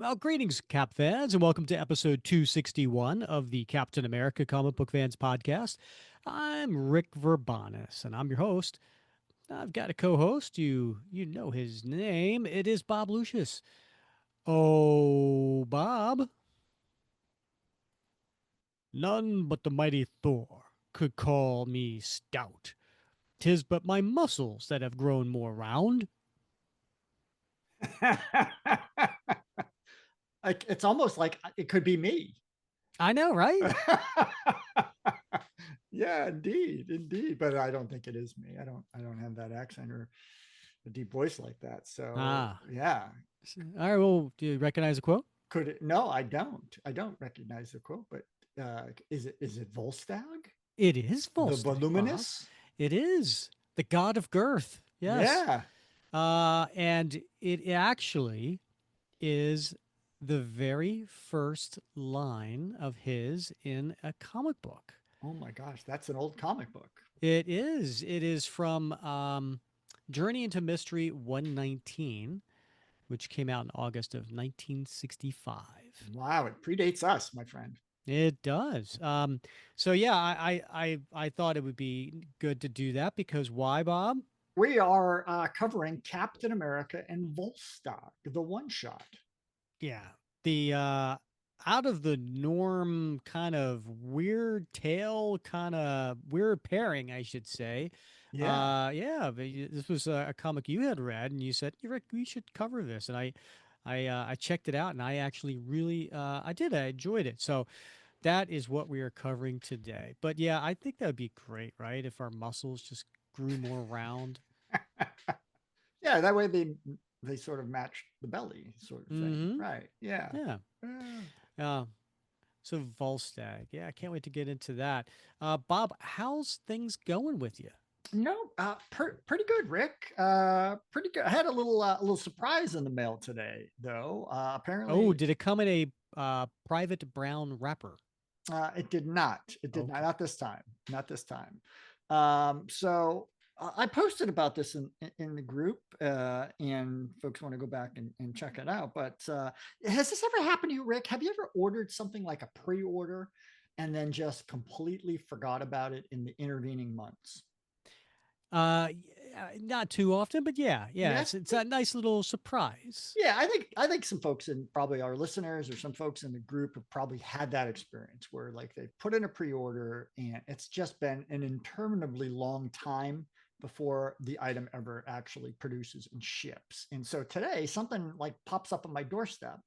Well, greetings, Cap fans, and welcome to episode 261 of the Captain America Comic Book Fans podcast. I'm Rick Verbanis, and I'm your host. I've got a co-host. You know his name. It is Bob Lucius. Oh, Bob, none but the mighty Thor could call me stout. 'Tis but my muscles that have grown more round. It's almost like it could be me. I know, right? Yeah, indeed. But I don't think it is me. I don't have that accent or a deep voice like that. So Ah. yeah. All right, well, do you recognize the quote? Could it? No, I don't. I don't recognize the quote, but is it Volstagg? It is The Volstagg, Bob. voluminous? It is the god of girth. Yes. Yeah. And it actually is the very first line of his in a comic book. Oh my gosh, that's an old comic book. It is. It is from Journey into Mystery 119, which came out in August of 1965. Wow, it predates us, my friend. It does. So yeah, I thought it would be good to do that because why, Bob? We are covering Captain America and Volstagg, the one shot. Yeah. The out of the norm kind of weird tale, kind of weird pairing, I should say. Yeah. Yeah, but this was a comic you had read and you said, Rick, we should cover this. And I checked it out and I actually really I did. I enjoyed it. So that is what we are covering today. But yeah, I think that would be great, right? If our muscles just grew more round. Yeah, that way they sort of match the belly sort of thing. Mm-hmm. Right. Yeah. Yeah. Uh, So Volstagg, yeah, I can't wait to get into that. Bob, how's things going with you? No, pretty good, Rick. Pretty good. I had a little surprise in the mail today, though. Oh, Apparently, did it come in a private brown wrapper? it did not. It did not. Okay. Not this time. Not this time. So I posted about this in the group, and folks want to go back and check it out. But has this ever happened to you, Rick? Have you ever ordered something like a pre-order and then just completely forgot about it in the intervening months? Not too often, but yeah, Yeah. it's a nice little surprise. Yeah, I think some folks and probably our listeners or some folks in the group have probably had that experience where like they put in a pre-order and it's just been an interminably long time before the item ever actually produces and ships. And so today something like pops up on my doorstep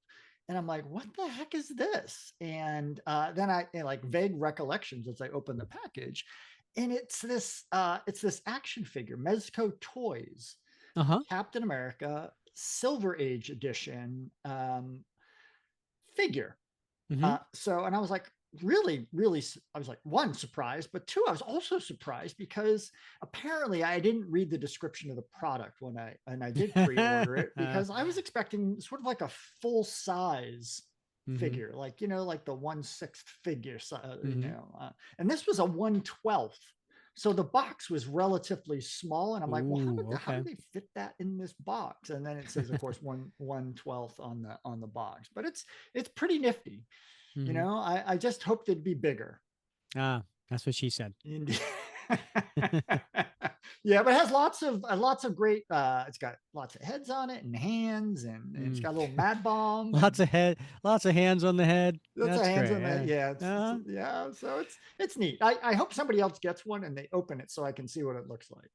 and I'm like, what the heck is this? And then like vague recollections as I open the package, and it's this action figure, Mezco Toys, Uh-huh. Captain America Silver Age edition figure. Mm-hmm. And I was like, really, I was like, one, surprised, but two, I was also surprised because apparently I didn't read the description of the product when I did pre-order it because I was expecting sort of like a full size Mm-hmm. figure, like like the 1/6 figure, Mm-hmm. and this was a 1/12. So the box was relatively small, and I'm like, well, Ooh, how okay. did they fit that in this box? And then it says, of course, 1/12 on the box, but it's pretty nifty. Mm-hmm. I just hoped it'd be bigger. Ah, that's what she said. Indeed. Yeah, but it has lots of great. It's got lots of heads on it and hands, and it's Mm. got a little mad bomb Lots and of head, lots of hands on the head. lots of That's hands great. on that. Yeah. Yeah, Uh, yeah. So it's neat. I hope somebody else gets one and they open it so I can see what it looks like.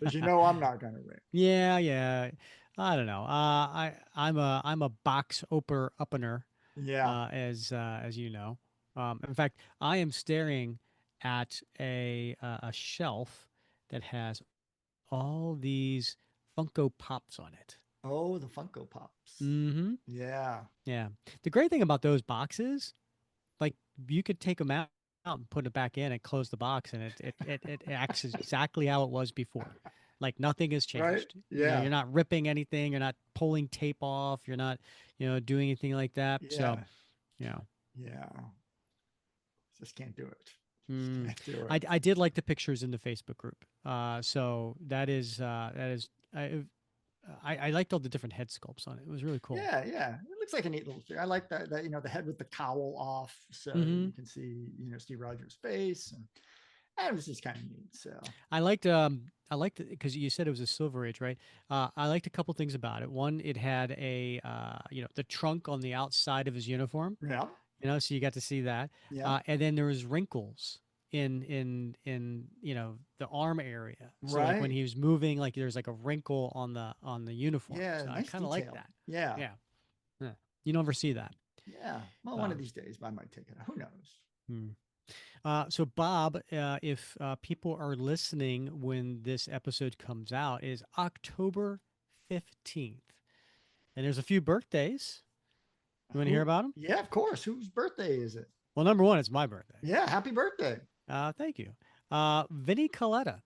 Because I'm not gonna read. yeah, yeah. I don't know. I'm a box opener, Yeah. as you know. In fact, I am staring at a shelf that has all these Funko Pops on it. Oh, the Funko Pops. Mm-hmm. Yeah. Yeah. The great thing about those boxes, like you could take them out and put it back in and close the box, and it acts exactly how it was before. Like nothing has Right. changed. Yeah. You're not ripping anything. You're not pulling tape off. You're not, doing anything like that. So, Yeah. you know, Yeah. Just can't do it. Just mm, can't do it. I did like the pictures in the Facebook group. So that is I liked all the different head sculpts on it. It was really cool. Yeah, yeah. It looks like a neat little figure. I like that, the head with the cowl off, so Hmm. you can see, Steve Rogers' face, and it was just kind of neat. So I liked it because you said it was a Silver Age, right? I liked a couple things about it. One, it had a the trunk on the outside of his uniform, yeah, so you got to see that. yeah, And then there was wrinkles in the arm area. So like when right. he was moving, like there's like a wrinkle on the uniform. Yeah, So I nice kind of like detail. that. Yeah, Yeah. Yeah. You don't ever see that. yeah. Well, one of Um, these days I might take it out. Who knows? hmm. So Bob, if people are listening when this episode comes out, is October 15th, and there's a few birthdays. You want to hear Who? about them? Yeah, of course. Whose birthday is it? Well, number one, it's my birthday. Yeah, happy birthday. Thank you. Vinny Coletta.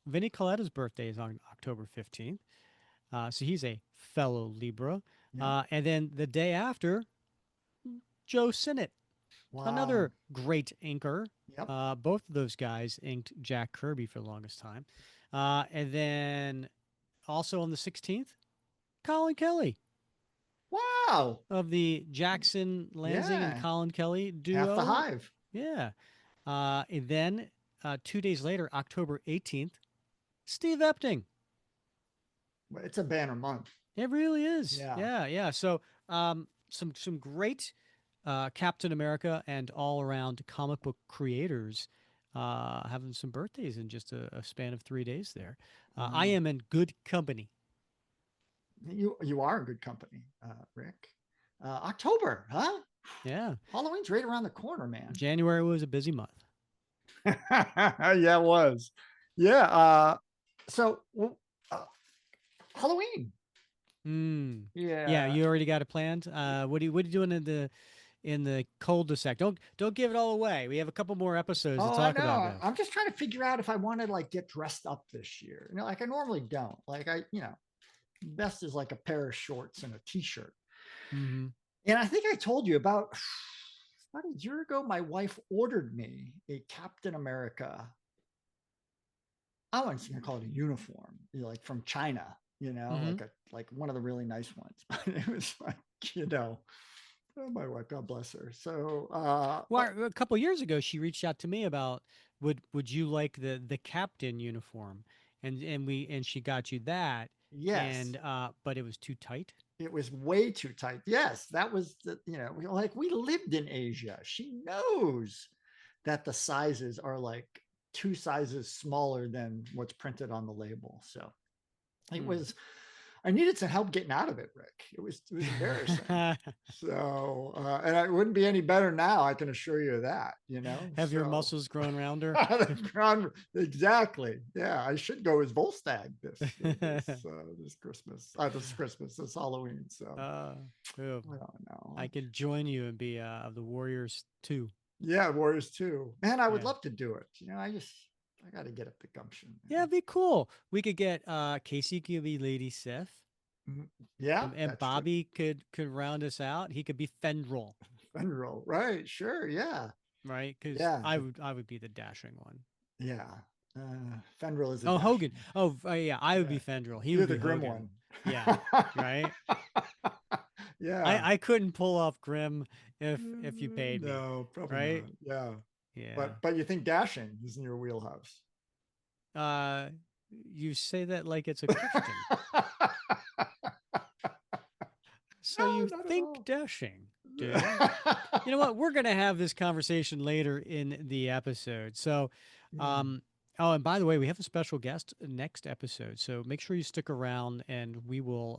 Vinny Coletta's birthday is on October 15th. So he's a fellow Libra. Yeah. And then the day after, Joe Sinnott, Wow. another great inker. Yep. Both of those guys inked Jack Kirby for the longest time. And then also on the 16th, Colin Kelly Wow. of the Jackson Lansing and Yeah. Colin Kelly Half the duo. hive. Yeah. And then 2 days later, October 18th, Steve Epting. It's a banner month. It really is. Yeah. Yeah, yeah. So some great Captain America and all around comic book creators having some birthdays in just a span of 3 days there. I Wow. am in good company. You are in good company, Rick. October, huh? Yeah. Halloween's right around the corner, man. January was a busy month. Yeah, it was. Yeah. So uh, Halloween. Mm. Yeah, Yeah. you already got it planned. What are you doing in the cul-de-sac? Don't give it all away. We have a couple more episodes to Oh, I talk about know. this. I'm just trying to figure out if I want to like get dressed up this year. Like I normally don't. Like best is like a pair of shorts and a t-shirt. Hmm. And I think I told you about a year ago, my wife ordered me a Captain America. I wasn't going to call it a uniform, like from China, Hmm. like one of the really nice ones. But it was like, you know, oh, my wife, God bless her. So, but Well, a couple years ago, she reached out to me about would you like the captain uniform, and she got you that, yes, and but it was too tight. it was way too tight. Yes, that was like we lived in Asia. She knows that the sizes are like two sizes smaller than what's printed on the label. So it Hmm. was, I needed some help getting out of it, Rick. It was embarrassing. So and it wouldn't be any better now, I can assure you of that, Have your so muscles grown rounder? exactly. Yeah, I should go as Volstagg this Halloween. So uh, oh, I don't I know. can join you and be of the Warriors too. Yeah, Warriors too. Man, I would Yeah. love to do it. I got to get up the gumption, Yeah, it'd be cool. We could get Casey could be Lady Sif, man. Yeah, and that's true. Bobby could round us out. He could be Fendrel, Federal, right? Sure. Yeah, right? Because yeah, I would be the dashing one. yeah. Fenrir is a Oh, Hogan. dashing one. Oh, yeah, I would Yeah, be Fendrel. He you're would the be grim Hogan. one. Yeah, right. Yeah. I couldn't pull off Grim if you paid me, No, probably right? not. Yeah, Yeah. but you think dashing is in your wheelhouse? Uh, you say that like it's a Christian. So No, you not at think all. dashing, do you? You know what? We're gonna have this conversation later in the episode. So, Yeah, um, oh, and by the way, we have a special guest next episode. So make sure you stick around, and we will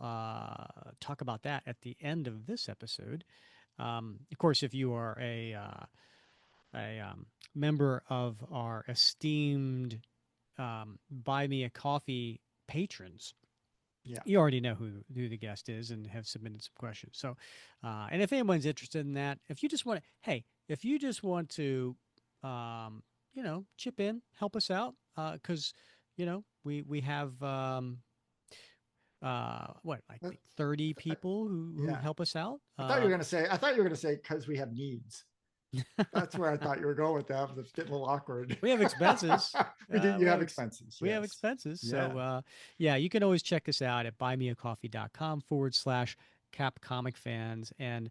talk about that at the end of this episode. Of course, if you are a member of our esteemed Buy Me a Coffee patrons, yeah. you already know who the guest is and have submitted some questions. So, and if anyone's interested in that, if you just want to, hey, if you just want to, chip in, help us out, because we have what I Uh, think 30 people who yeah. help us out. I thought you were gonna say. I thought you were gonna say because we have needs. That's where I thought you were going with that, but it's getting a little awkward. We have expenses. We do. You We have have expenses, we have yes. expenses. Yeah. So yeah, you can always check us out at buymeacoffee.com/ Cap Comic Fans. And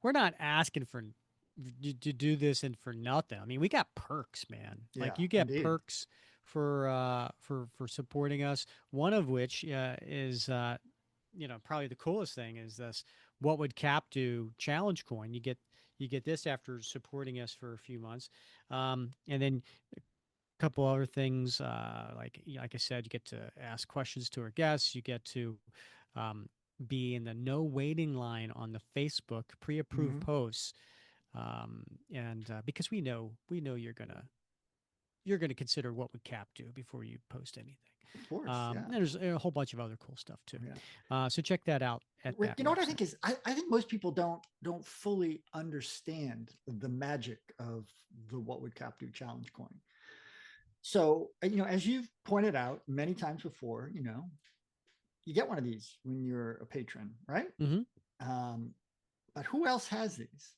we're not asking for to do this and for nothing. I mean, we got perks, man. Like Yeah. you get Indeed. perks for supporting us. One of which is probably the coolest thing is this what would Cap do challenge coin. You get this after supporting us for a few months. And then a couple other things like I said, you get to ask questions to our guests. You get to um, be in the no waiting line on the Facebook pre-approved Hmm. posts. And because we know you're gonna consider what would Cap do before you post anything. Of course. Yeah. And there's a whole bunch of other cool stuff too. Yeah. So check that out at Rick, that you know what I website. think is I think most people don't fully understand the magic of the What Would Cap Do challenge coin. So, as you've pointed out many times before, you get one of these when you're a patron, right? Hmm. Um, but who else has these?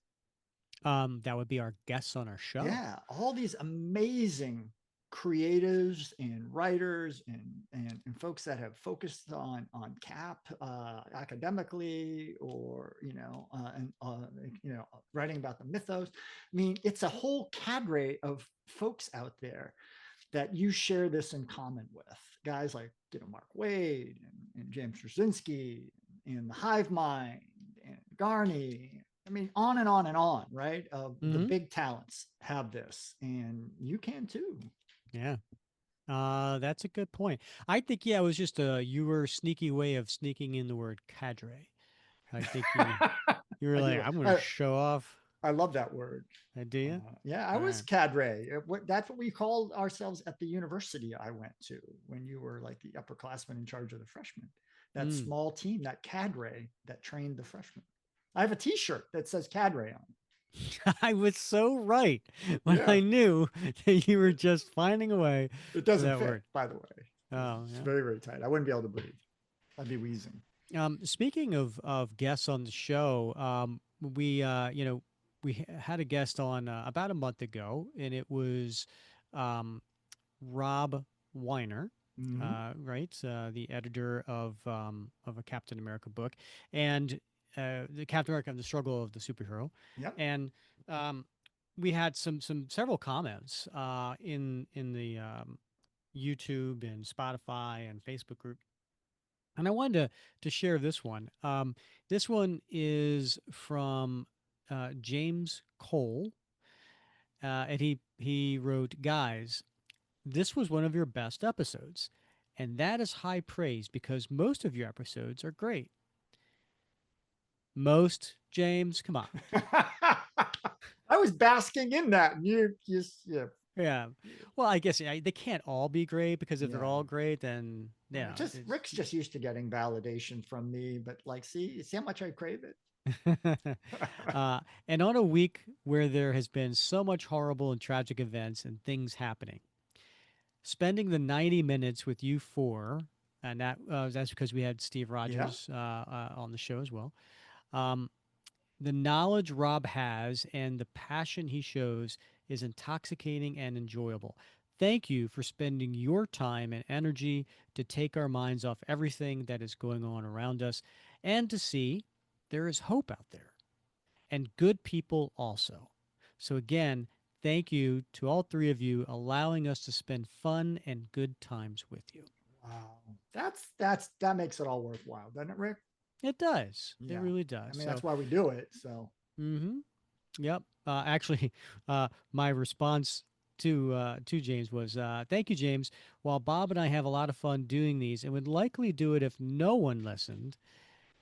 That would be our guests on our show. Yeah, all these amazing creatives and writers and folks that have focused on cap academically or and writing about the mythos. I mean, it's a whole cadre of folks out there that you share this in common with. Guys like Mark Wade and James Straczynski and the Hive Mind and Garney. I mean, on and on and on, right? The Hmm. big talents have this, and you can too. Yeah. That's a good point. I think yeah, it was just a your sneaky way of sneaking in the word cadre. I think you were I like, do. I'm gonna show off. I love that word. Do you? Yeah, I All was right. cadre. That's what we called ourselves at the university I went to when you were like the upperclassman in charge of the freshmen. That Mm. small team, that cadre that trained the freshmen. I have a T-shirt that says cadre on I was so right it. when Yeah, I knew that you were just finding a way it for doesn't that fit, word. by the way. Oh It's yeah. very, very tight. I wouldn't be able to breathe. I'd be wheezing. Speaking of guests on the show, we had a guest on about a month ago, and it was um, Rob Weiner, Mm-hmm. right? The editor of a Captain America book, and the Captain America and the Struggle of the Superhero, Yep. and um, we had some several comments in the YouTube and Spotify and Facebook group, and I wanted to share this one. This one is from James Cole, and he wrote, "Guys, this was one of your best episodes, and that is high praise because most of your episodes are great. Most, James, come on." I was basking in that. And you just, yeah, Yeah. Well, I guess yeah, they can't all be great because if they're yeah. all great, then Just it's. Rick's just used to getting validation from me, but like, see how much I crave it. uh, and on a week where there has been so much horrible and tragic events and things happening, spending the 90 minutes with you four, and that's because we had Steve Yeah. Rogers on the show as well. Um, the knowledge Rob has and the passion he shows is intoxicating and enjoyable. Thank you for spending your time and energy to take our minds off everything that is going on around us and to see there is hope out there and good people also. So, again, thank you to all three of you allowing us to spend fun and good times with you. Wow. That makes it all worthwhile, doesn't it, Rick? It does. It Yeah. really I does. mean, that's So, why we do it. So mm-hmm. Yep. Actually, my response to James was, "Thank you, James. While Bob and I have a lot of fun doing these, and would likely do it if no one listened,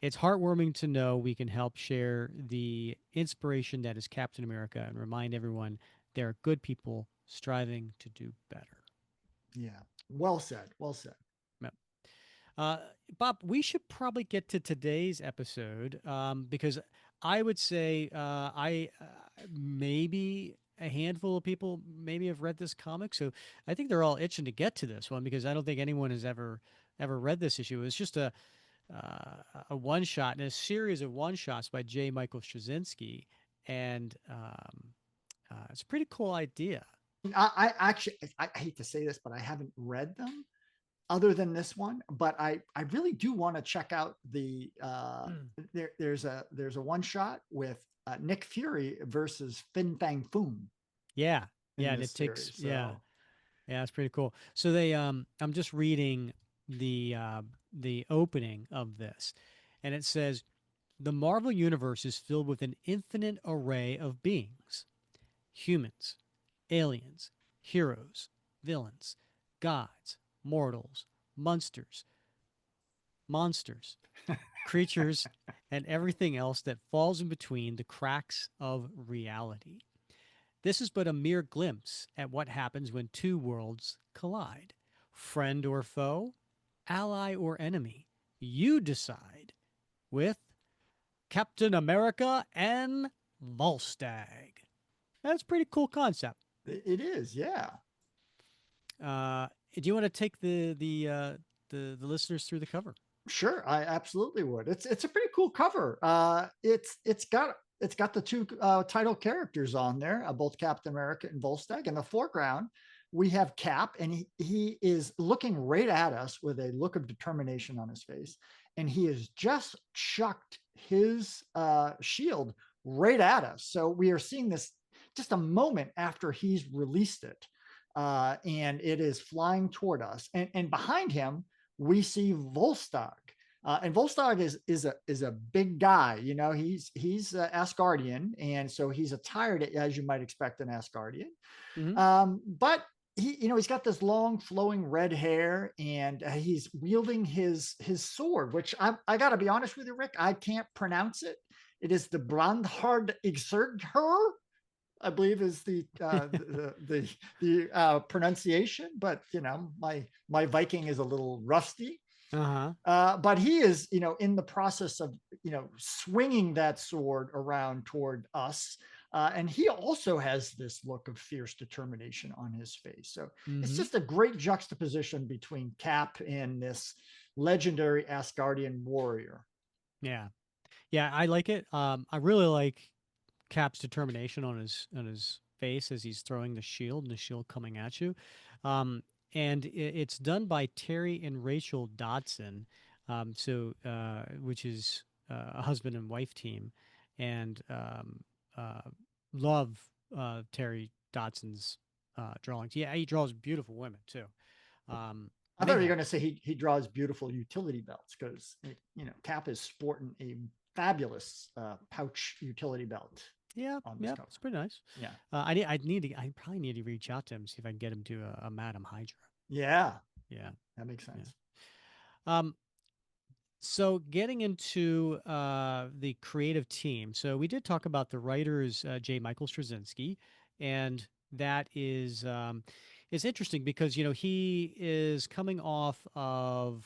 it's heartwarming to know we can help share the inspiration that is Captain America and remind everyone there are good people striving to do better." yeah. Well said. Well said. Yep. Uh, Bob, we should probably get to today's episode because I would say I maybe a handful of people maybe have read this comic, so I think they're all itching to get to this one because I don't think anyone has ever read this issue. It's just a one shot and a series of one shots by J. Michael Straczynski, and it's a pretty cool idea. I actually, I hate to say this, but I haven't read them other than this one. But I really do want to check out the. There's a one shot with Nick Fury versus Fin Fang Foom Yeah, in yeah, and this it takes series. yeah, So yeah, it's pretty cool. So they I'm just reading the opening of this, and it says the Marvel universe is filled with an infinite array of beings: humans, aliens, heroes, villains, gods, mortals, monsters, creatures, and everything else that falls in between the cracks of reality. This is but a mere glimpse at what happens when two worlds collide. Friend or foe, ally or enemy, you decide with Captain America and Volstagg. That's a pretty cool concept. it is, yeah. Do you want to take the listeners through the cover? Sure, I absolutely would. It's a pretty cool cover. It's got the two title characters on there, both Captain America and Volstagg. In the foreground, we have Cap, and he is looking right at us with a look of determination on his face, and he has just chucked his shield right at us. So we are seeing this just a moment after he's released it, and it is flying toward us, and behind him we see Volstagg. And Volstagg is a big guy. You know, he's Asgardian, and so he's attired as you might expect an Asgardian. Mm-hmm. But he's got this long flowing red hair, and he's wielding his sword, which I got to be honest with you, Rick, I can't pronounce it. It is the Brandhard Exerger, I believe is the pronunciation, but my Viking is a little rusty. Uh huh. But he is, in the process of, swinging that sword around toward us. And he also has this look of fierce determination on his face. So it's Mm-hmm. just a great juxtaposition between Cap and this legendary Asgardian warrior. Yeah. Yeah, I like it. I really like Cap's determination on his face as he's throwing the shield and the shield coming at you. And it's done by Terry and Rachel Dodson, which is a husband and wife team, and uh, love Terry Dodson's drawings. Yeah, he draws beautiful women too. I And they thought you were have going to say he draws beautiful utility belts because Cap is sporting a fabulous pouch utility belt yeah, on this yeah, cover. it's pretty nice. Yeah, I probably need to reach out to him see if I can get him to a Madam Hydra. yeah, Yeah, that makes yeah. sense. Um, so getting into the creative team, so we did talk about the writers J. Michael Straczynski, and that is interesting because he is coming off of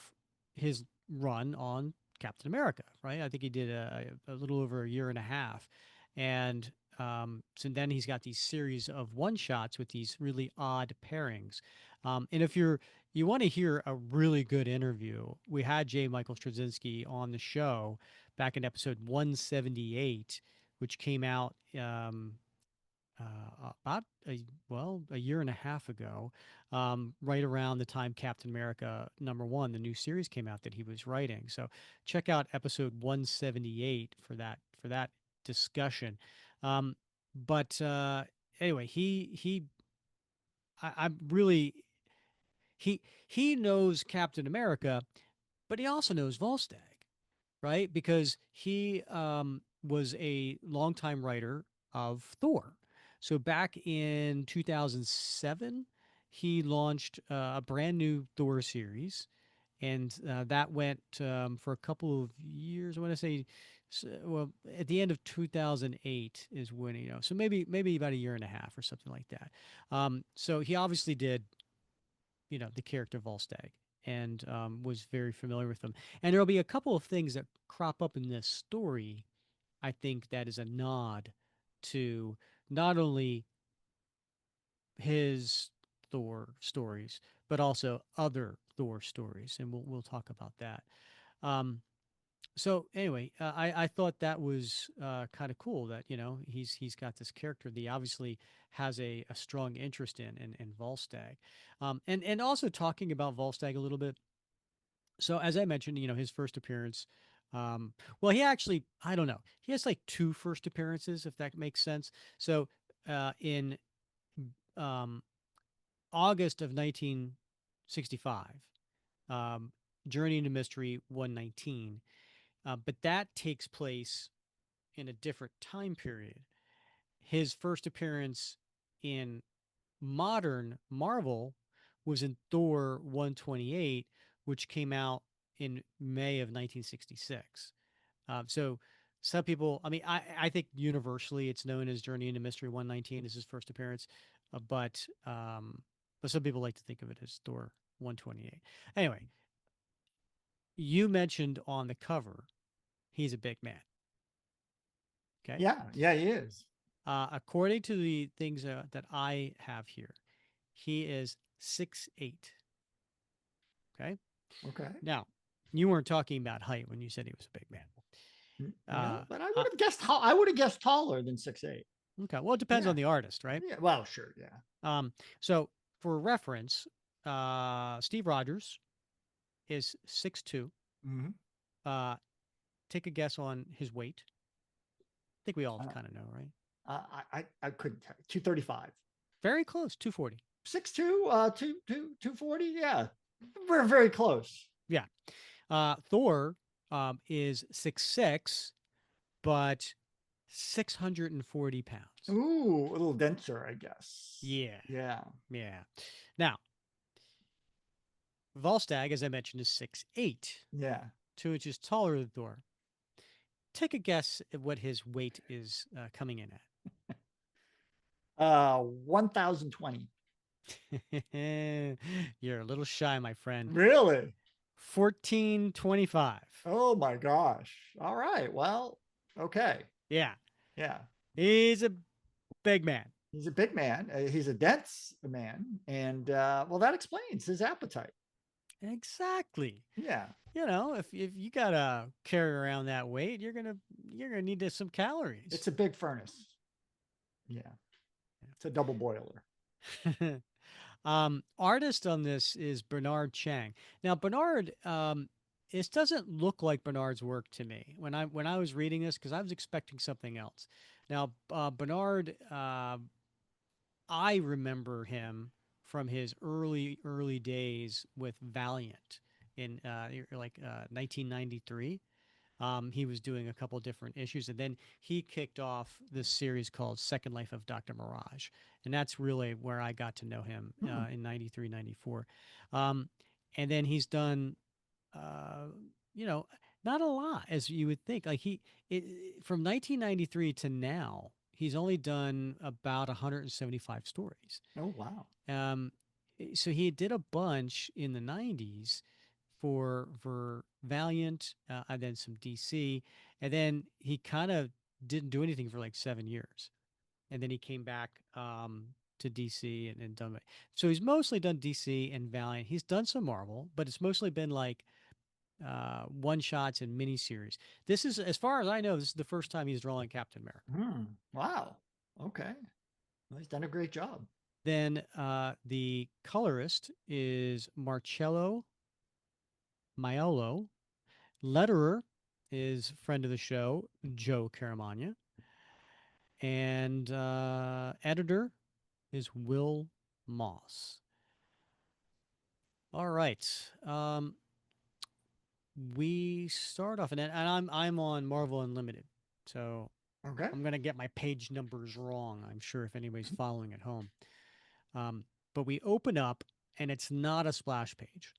his run on Captain America, right? I think he did a little over a year and a half, and so then he's got these series of one shots with these really odd pairings, and if you want to hear a really good interview, we had J. Michael Straczynski on the show back in episode 178, which came out about a year and a half ago, right around the time Captain America #1, the new series came out that he was writing. So check out episode 178 for that discussion. Um, but anyway, I'm really he knows Captain America, but he also knows Volstagg, right? Because he was a longtime writer of Thor. So back in 2007, he launched a brand new Thor series, and that went for a couple of years. I want to say, well, at the end of 2008 is when so maybe about a year and a half or something like that. So he obviously did the character Volstagg and was very familiar with them. And there'll be a couple of things that crop up in this story, I think, that is a nod to not only his Thor stories, but also other Thor stories. And we'll talk about that. Um, So anyway, I thought that was kind of cool that he's got this character that he obviously has a strong interest in Volstagg, and also talking about Volstagg a little bit. So as I mentioned, his first appearance. Well, he actually, I don't know, he has like two first appearances, if that makes sense. So in um, August of 1965, um, Journey into Mystery 119. But that takes place in a different time period. His first appearance in modern Marvel was in Thor 128, which came out in May of 1966. So some people, I mean, I think universally it's known as Journey into Mystery 119 as his first appearance, but some people like to think of it as Thor 128. Anyway, you mentioned on the cover, he's a big man. Okay. Yeah, yeah, he is. According to the things that I have here, he is 6'8". Okay. Okay. Now, you weren't talking about height when you said he was a big man. No, but I Uh, would have guessed I would have guessed taller than 6'8". okay. Well, it depends Yeah. on the artist, right? Yeah. Well, sure. Yeah. So for reference, Steve Rogers is 6'2". Mm-hmm. Uh, take a guess on his weight. I think we all Uh, kind of know, right? I couldn't tell you. 235. Very close, 240. 6'2", 240. Yeah. We're very close. Yeah. Thor is 6'6", but 640 pounds. Ooh, a little denser, I guess. Yeah. Yeah. Yeah. Now, Volstagg, as I mentioned, is 6'8", Yeah. 2 inches taller than Thor. Take a guess at what his weight is coming in 1020. at. You're a little shy, my friend. Really? 1425. Oh my gosh. All right. Well, okay. Yeah. Yeah. He's a big man. He's a big man. He's a dense man. And well, that explains his appetite. Exactly. Yeah. If you gotta carry around that weight, you're gonna need some calories. It's a big furnace. Yeah. It's a double boiler. Artist on this is Bernard Chang. Now, Bernard, this doesn't look like Bernard's work to me when I was reading this because I was expecting something else. Now, Bernard, I remember him from his early days with Valiant in 1993. He was doing a couple different issues, and then he kicked off this series called Second Life of Dr. Mirage, and that's really where I got to know him Hmm. in 93, 94. Um, and then he's done, uh, you know, not a lot as you would think. Like from 1993 to now, he's only done about 175 stories. Oh, wow. Um, so he did a bunch in the 90s for Valiant, and then some DC, and then he kind of didn't do anything for like 7 years, and then he came back to DC and done it. So he's mostly done DC and Valiant. He's done some Marvel, but it's mostly been like one shots and miniseries. This is, as far as I know, this is the first time he's drawing Captain America. Hmm. Wow. Okay. Well, he's done a great job. Then the colorist is Marcello Maiolo. Letterer is friend of the show, Joe Caramagna. And editor is Will Moss. All right. We start off, and I'm on Marvel Unlimited, so Okay. I'm gonna get my page numbers wrong. I'm sure if anybody's following at home. But we open up, and it's not a splash page.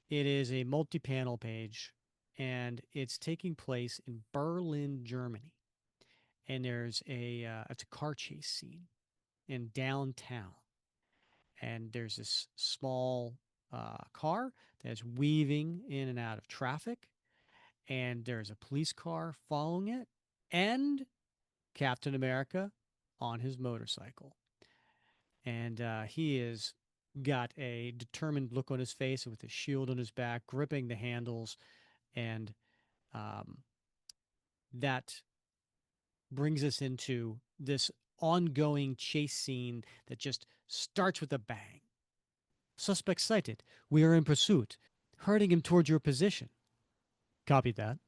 It is a multi-panel page, and it's taking place in Berlin, Germany. And there's it's a car chase scene in downtown, and there's this small car that's weaving in and out of traffic, and there's a police car following it, and Captain America on his motorcycle, and he is got a determined look on his face with a shield on his back, gripping the handles, and um, that brings us into this ongoing chase scene that just starts with a bang. Suspect sighted. We are in pursuit. Herding him towards your position. Copy that.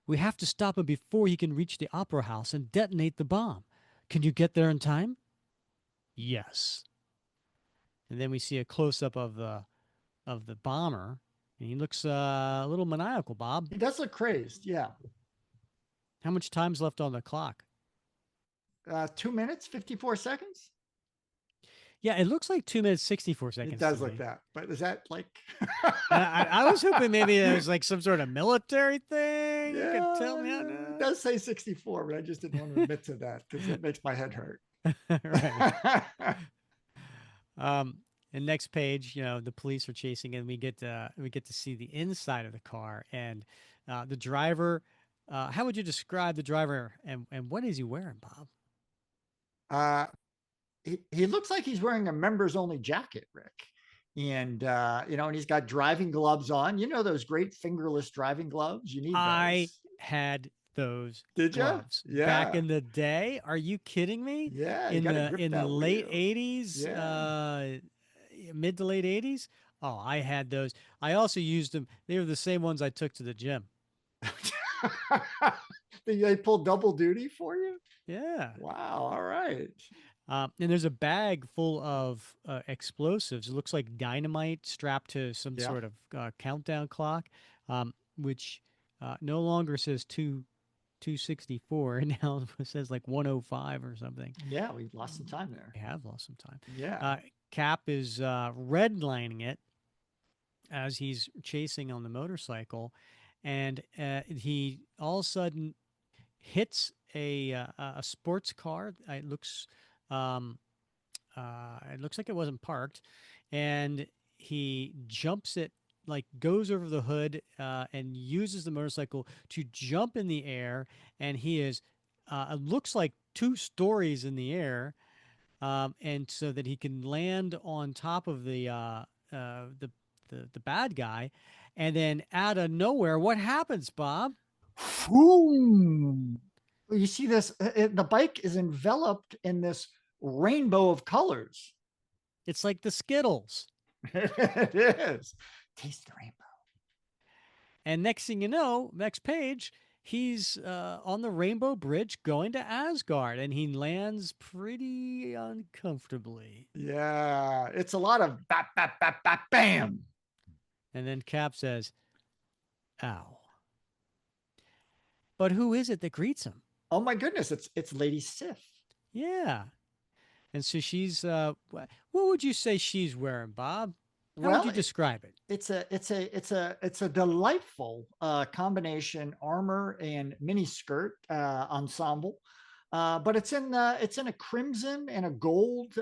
We have to stop him before he can reach the opera house and detonate the bomb. Can you get there in time? Yes. And then we see a close up of the bomber, and he looks a little maniacal. Bob, He does look crazed. Yeah. how much time's left on the clock? 2 minutes, 54 seconds. Yeah, it looks like 2 minutes 64 It seconds to does look me. that. But is that like. And I was hoping maybe there was like some sort of military thing. You could tell Yeah, me. it does say 64, but I just didn't want to admit to that because it makes my head hurt. Right. Um, and next page, the police are chasing, and we get to see the inside of the car and the driver. How would you describe the driver, and what is he wearing, Bob? uh, he looks like he's wearing a members only jacket, Rick. And he's got driving gloves on. You know those great fingerless driving gloves? You need I those. had those Did you? gloves back Yeah. in the day. Are you kidding me? Yeah. You In got to the grip in the that late wheel. 80s, Yeah. mid to late 80s. Oh, I had those. I also used them. They were the same ones I took to the gym. They pull double duty for you? Yeah. Wow. All right. And there's a bag full of explosives. It looks like dynamite strapped to some Yeah. sort of countdown clock, which no longer says 264, and now it says like 105 or something. Yeah. We lost some time there. I have lost some time. Yeah. Cap is redlining it as he's chasing on the motorcycle, and he all of a sudden hits a sports car. Um, it looks like it wasn't parked, and he jumps it, like goes over the hood, and uses the motorcycle to jump in the air, and he is it looks like 2 stories in the air, and so that he can land on top of the the bad guy, and then out of nowhere, what happens, Bob? Boom. You see this? The bike is enveloped in this rainbow of colors. It's like the Skittles. It is. Taste the rainbow. And next thing you know, next page, he's on the Rainbow Bridge going to Asgard, and he lands pretty uncomfortably. Yeah, it's a lot of bap, bap, bap, bap, bam. And then Cap says, "Ow." But who is it that greets him? Oh my goodness, it's Lady Sif. Yeah. And so she's, what would you say she's wearing, Bob? How would Well, you describe it? it's a delightful combination armor and mini skirt ensemble. But it's in a crimson and a gold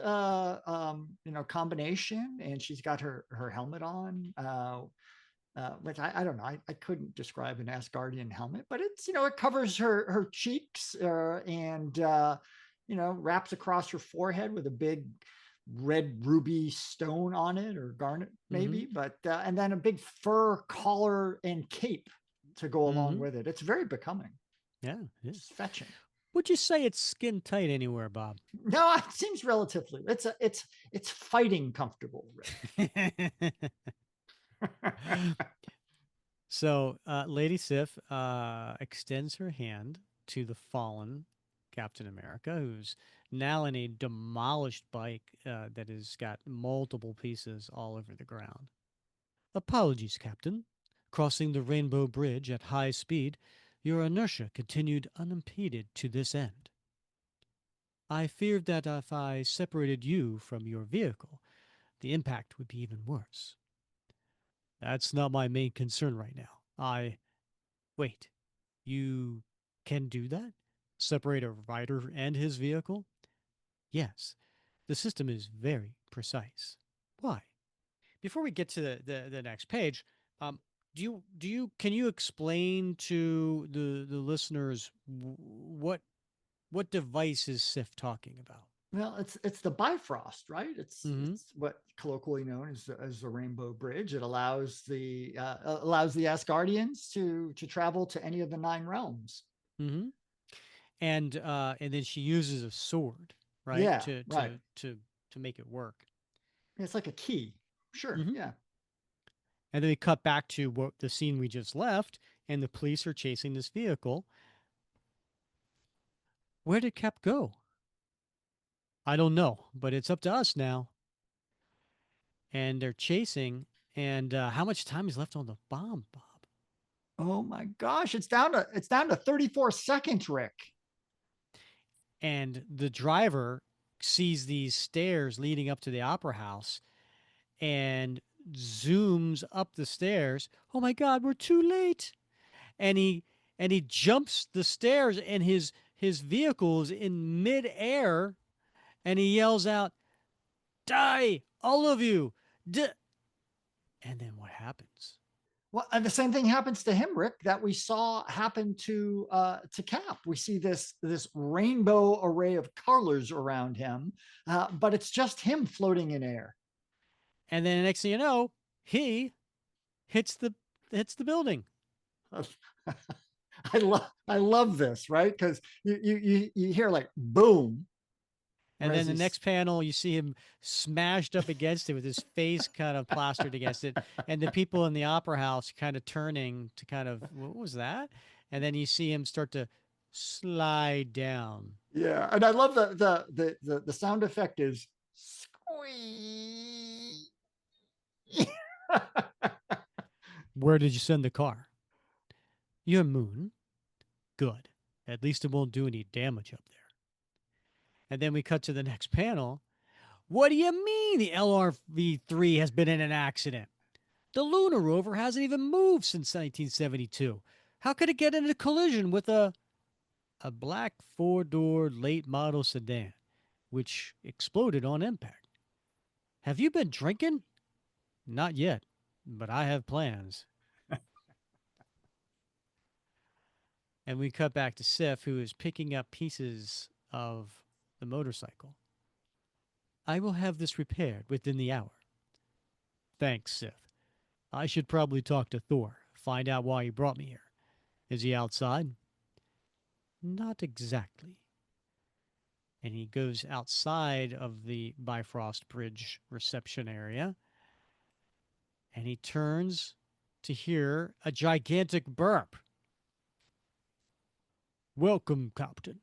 combination, and she's got her helmet on, which I don't know. I couldn't describe an Asgardian helmet, but it covers her cheeks, and wraps across her forehead with a big red ruby stone on it, or garnet Mm-hmm. maybe, but and then a big fur collar and cape to go along Mm-hmm. with it. It's very becoming. Yeah, it is. It's fetching. Would you say it's skin tight anywhere, Bob? No, it seems relatively. It's fighting comfortable, Rick. So, Lady Sif extends her hand to the fallen Captain America, who's now in a demolished bike that has got multiple pieces all over the ground. Apologies, Captain. Crossing the Rainbow Bridge at high speed, your inertia continued unimpeded to this end. I feared that if I separated you from your vehicle, the impact would be even worse. That's not my main concern right now. Wait, you can do that? Separate a rider and his vehicle? Yes, the system is very precise. Why? Before we get to the next page, um, can you explain to the listeners what device is Sif talking about? Well, it's the Bifrost, right? Mm-hmm. It's what colloquially known as the Rainbow Bridge. It allows the Asgardians to travel to any of the nine realms. Mm-hmm. And then she uses a sword, right, Yeah, right. to make it work. It's like a key. Sure. Mm-hmm. Yeah. And then we cut back to what the scene we just left, and the police are chasing this vehicle. Where did Cap go? I don't know, but it's up to us now. And they're chasing. And how much time is left on the bomb, Bob? Oh my gosh, it's down to 34 seconds, Rick. And the driver sees these stairs leading up to the opera house and zooms up the stairs. Oh my God, we're too late! And he jumps the stairs, and his vehicle is in midair, and he yells out, "Die, all of you!" And then what happens? Well, and the same thing happens to him, Rick, that we saw happen to Cap. We see this rainbow array of colors around him, but it's just him floating in air. And then the next thing you know, he hits the hits the building. I love this, right? Because you hear like boom, And whereas then the he's next panel, you see him smashed up against it with his face kind of plastered against it. And the people in the opera house kind of turning to kind of, what was that? And then you see him start to slide down. yeah, and I love the sound effect is squeak. Where did you send the car? Your moon. Good. At least it won't do any damage up there. And then we cut to the next panel. What do you mean the LRV-3 has been in an accident? The lunar rover hasn't even moved since 1972. How could it get in a collision with a black four-door late model sedan, which exploded on impact? Have you been drinking? Not yet, but I have plans. And we cut back to Sif, who is picking up pieces of the motorcycle. I will have this repaired within the hour. Thanks, Sif. I should probably talk to Thor, find out why he brought me here. Is he outside? Not exactly. And he goes outside of the Bifrost Bridge reception area, and he turns to hear a gigantic burp. Welcome, Captain.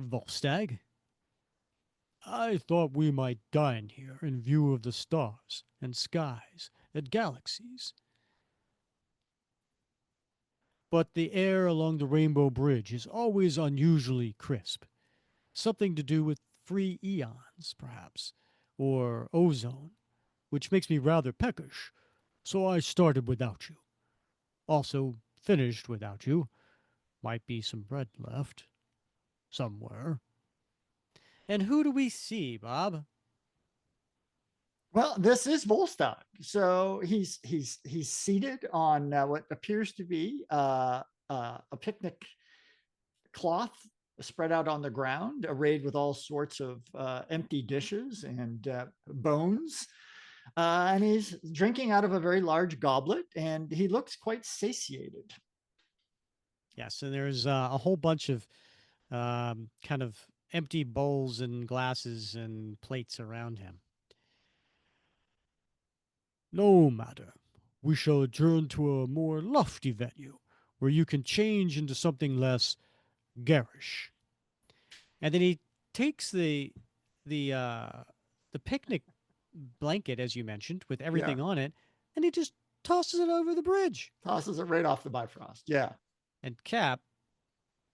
Volstagg. I thought we might dine here in view of the stars and skies and galaxies. But the air along the Rainbow Bridge is always unusually crisp. Something to do with free eons, perhaps, or ozone, which makes me rather peckish, so I started without you. Also finished without you. Might be some bread left somewhere. And who do we see, Bob? Well, this is Volstagg. So he's seated on what appears to be a picnic cloth spread out on the ground, arrayed with all sorts of empty dishes and bones. And he's drinking out of a very large goblet, and he looks quite satiated. Yes, and there's a whole bunch of kind of empty bowls and glasses and plates around him. No matter. We shall adjourn to a more lofty venue where you can change into something less garish. And then he takes the uh, the picnic blanket, as you mentioned, with Yeah, everything on it, and he just tosses it over the bridge. tosses it right off the Bifrost. Yeah, And Cap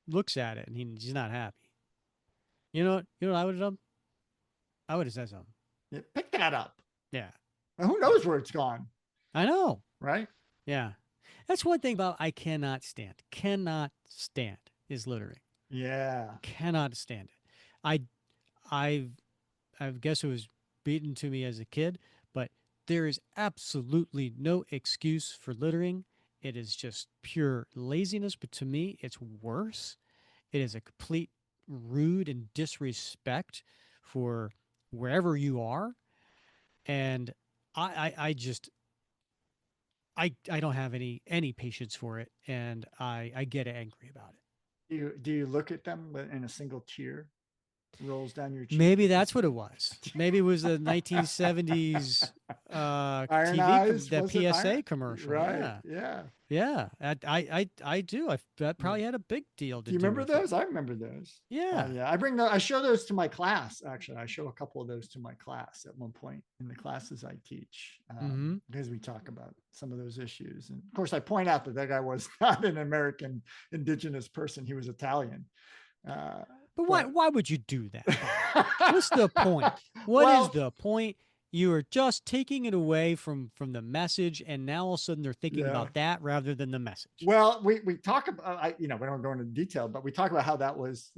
looks at it, and he's not happy. You know what I would have done? I would have said something. yeah, pick that up. Yeah, And who knows where it's gone, I know. right? Yeah, that's one thing about I cannot stand. Cannot stand is littering. Yeah. Cannot stand it. I I I guess it was beaten to me as a kid, but there is absolutely no excuse for littering. It is just pure laziness, but to me, it's worse. It is a complete rude and disrespect for wherever you are. And I just I don't have any patience for it, and I get angry about it. Do you look at them in a single tear rolls down your cheek Maybe as you that's see what it them? was. Maybe it was the 1970s Iron TV Eyes, that was it Iron? PSA commercial. Right. Yeah, Yeah. yeah. I do. That Yeah. probably had a big deal to Do you do remember with it. those? I remember those. Yeah. Yeah, I show those to my class. Actually, I show a couple of those to my class at one point in the classes I teach, Hmm. because we talk about some of those issues. And of course, I point out that that guy was not an American indigenous person; he was Italian. Uh, But but why would you do that, Bob? What's the point? What is well, the point? You are just taking it away from the message, and now all of a sudden they're thinking yeah. about that rather than the message. Well, we talk about we don't go into detail, but we talk about how that was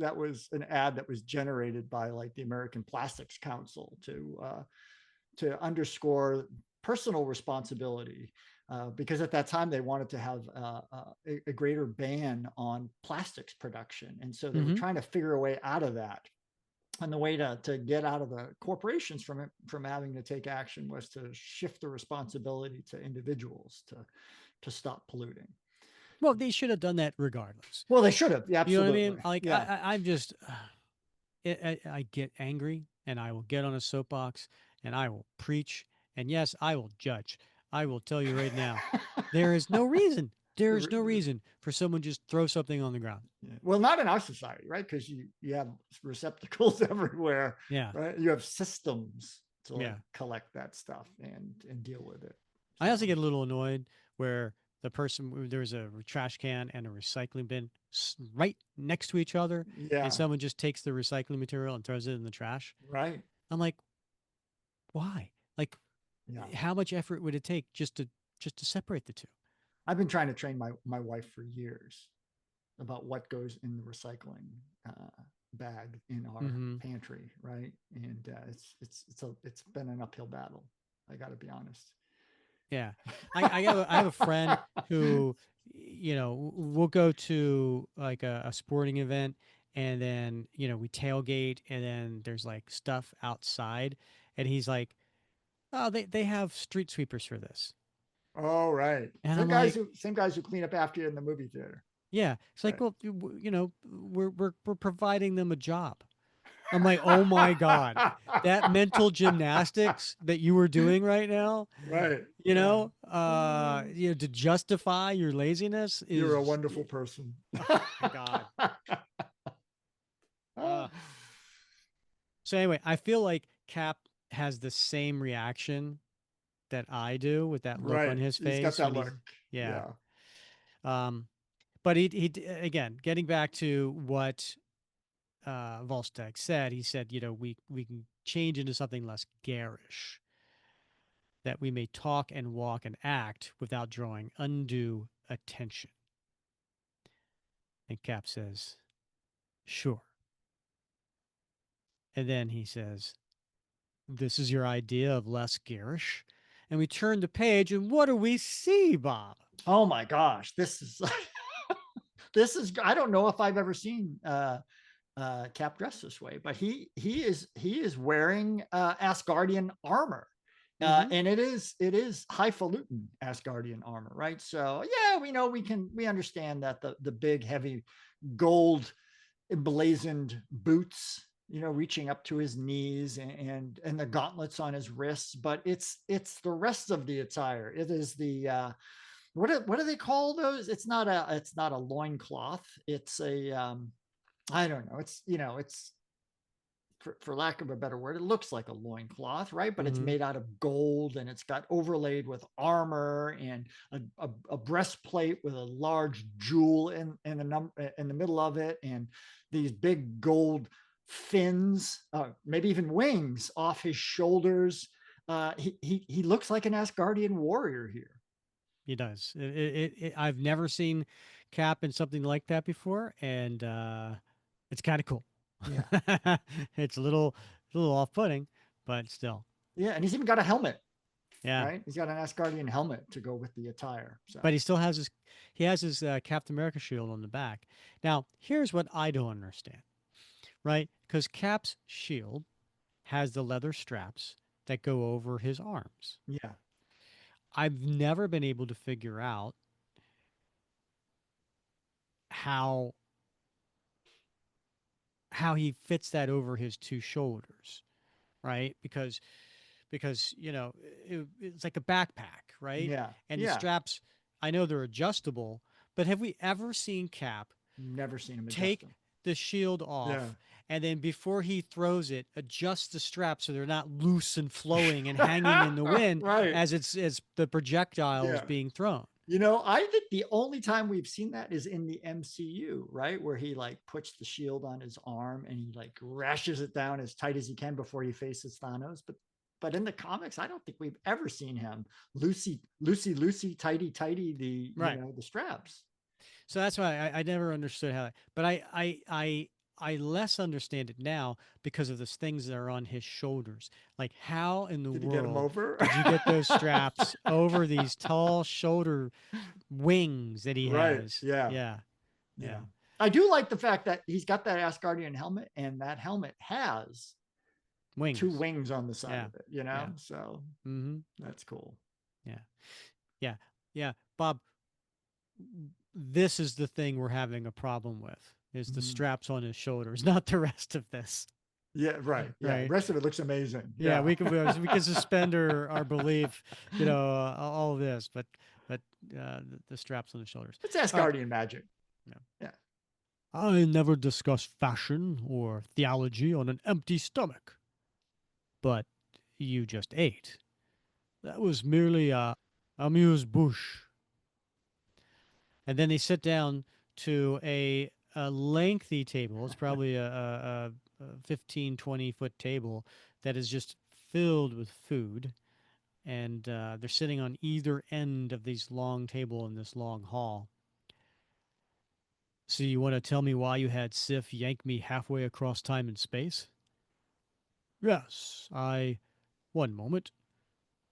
an ad that was generated by like the American Plastics Council to underscore personal responsibility, because at that time they wanted to have a greater ban on plastics production, and so they were Hmm. trying to figure a way out of that. And the way to get out of the corporations from it, from having to take action, was to shift the responsibility to individuals to stop polluting. Well, they should have done that regardless. Well, they should have. Yeah, You know what I absolutely. mean? Like Yeah. I'm just I get angry and I will get on a soapbox and I will preach and yes, I will judge. I will tell you right now, there is no reason. There is no reason for someone just throw something on the ground. Yeah. Well, not in our society, right? Because you have receptacles everywhere, Yeah, right? You have systems to like yeah. collect that stuff and deal with it. I also So get a little annoyed where the person there was a trash can and a recycling bin right next to each other, and yeah, someone just takes the recycling material and throws it in the trash. right. I'm like, why? Like, Yeah. how much effort would it take just to separate the two? I've been trying to train my wife for years about what goes in the recycling bag in our Hmm. pantry, right? And it's been an uphill battle. I got to be honest. Yeah, I have a friend who, we'll go to like a sporting event, and then we tailgate, and then there's like stuff outside, and he's like, oh, they have street sweepers for this, Oh, right. and Same I'm guys like, who same guys who clean up after you in the movie theater. yeah, it's like, Right. well, we're providing them a job. I'm like, oh my god, that mental gymnastics that you were doing right now, Right. Yeah. to justify your laziness You're a is, wonderful person. oh my god. Uh, so anyway, I feel like Cap has the same reaction that I do with that look on Right. his He's got face that when he's, look. yeah. Yeah. Um, but again, getting back to what Volstagg said, he said, we can change into something less garish, that we may talk and walk and act without drawing undue attention. And Cap says, sure. And then he says, this is your idea of less garish. And we turn the page, and what do we see, Bob? Oh my gosh. This is this is I don't know if I've ever seen Cap dressed this way, but he is wearing Asgardian armor. Mm-hmm. And it is highfalutin Asgardian armor, right? So yeah, we know we understand that the big heavy gold emblazoned boots, reaching up to his knees, and the gauntlets on his wrists, but it's the rest of the attire. It is the what do they call those? It's not a loincloth. It's a I don't know. It's for lack of a better word, it looks like a loincloth, right? But it's Mm-hmm. made out of gold, and it's got overlaid with armor, and a breastplate with a large jewel in the middle of it, and these big gold fins, maybe even wings off his shoulders. He looks like an Asgardian warrior here. He does. I've never seen Cap in something like that before, and it's kind of cool. Yeah, It's a little off-putting, but still, yeah, and he's even got a helmet, yeah. right? He's got an Asgardian helmet to go with the attire. So But he has his Captain America shield on the back. Now, here's what I don't understand. right? Because Cap's shield has the leather straps that go over his arms. Yeah. I've never been able to figure out how he fits that over his two shoulders, right? Because it's like a backpack, right? Yeah. And the Yeah. straps, I know they're adjustable, but have we ever seen Cap Never seen him adjust take them. the shield Yeah. off and then before he throws it, adjust the straps so they're not loose and flowing and hanging in the wind Right. as it's the projectile is Yeah. being thrown? I think the only time we've seen that is in the MCU, right? Where he like puts the shield on his arm and he like rashes it down as tight as he can before he faces Thanos. But in the comics, I don't think we've ever seen him loosey, tighty, tighty, Right. the straps. So that's why I never understood how, but I less understand it now because of those things that are on his shoulders. Like, how in the Did he get him world over? did you get those straps over these tall shoulder wings that he Right. has? Yeah. Yeah, Yeah. yeah, I do like the fact that he's got that Asgardian helmet, and that helmet has two wings. wings on the side Yeah, of it, yeah, So mm-hmm, that's cool. yeah, yeah, yeah. Bob, this is the thing we're having a problem with: is the Mhm. straps on his shoulders, not the rest of this, Yeah, right. Yeah. The right? rest of it looks amazing. Yeah, Yeah. we can suspend our belief, all of this, but the straps on the shoulders. It's All right. Asgardian magic. Yeah. Yeah. I never discuss fashion or theology on an empty stomach, but you just ate. That was merely a amuse bouche. And then they sit down to a lengthy table. It's probably a 15, 20-foot table that is just filled with food. And they're sitting on either end of these long table in this long hall. So you want to tell me why you had Sif yank me halfway across time and space? Yes, I. One moment.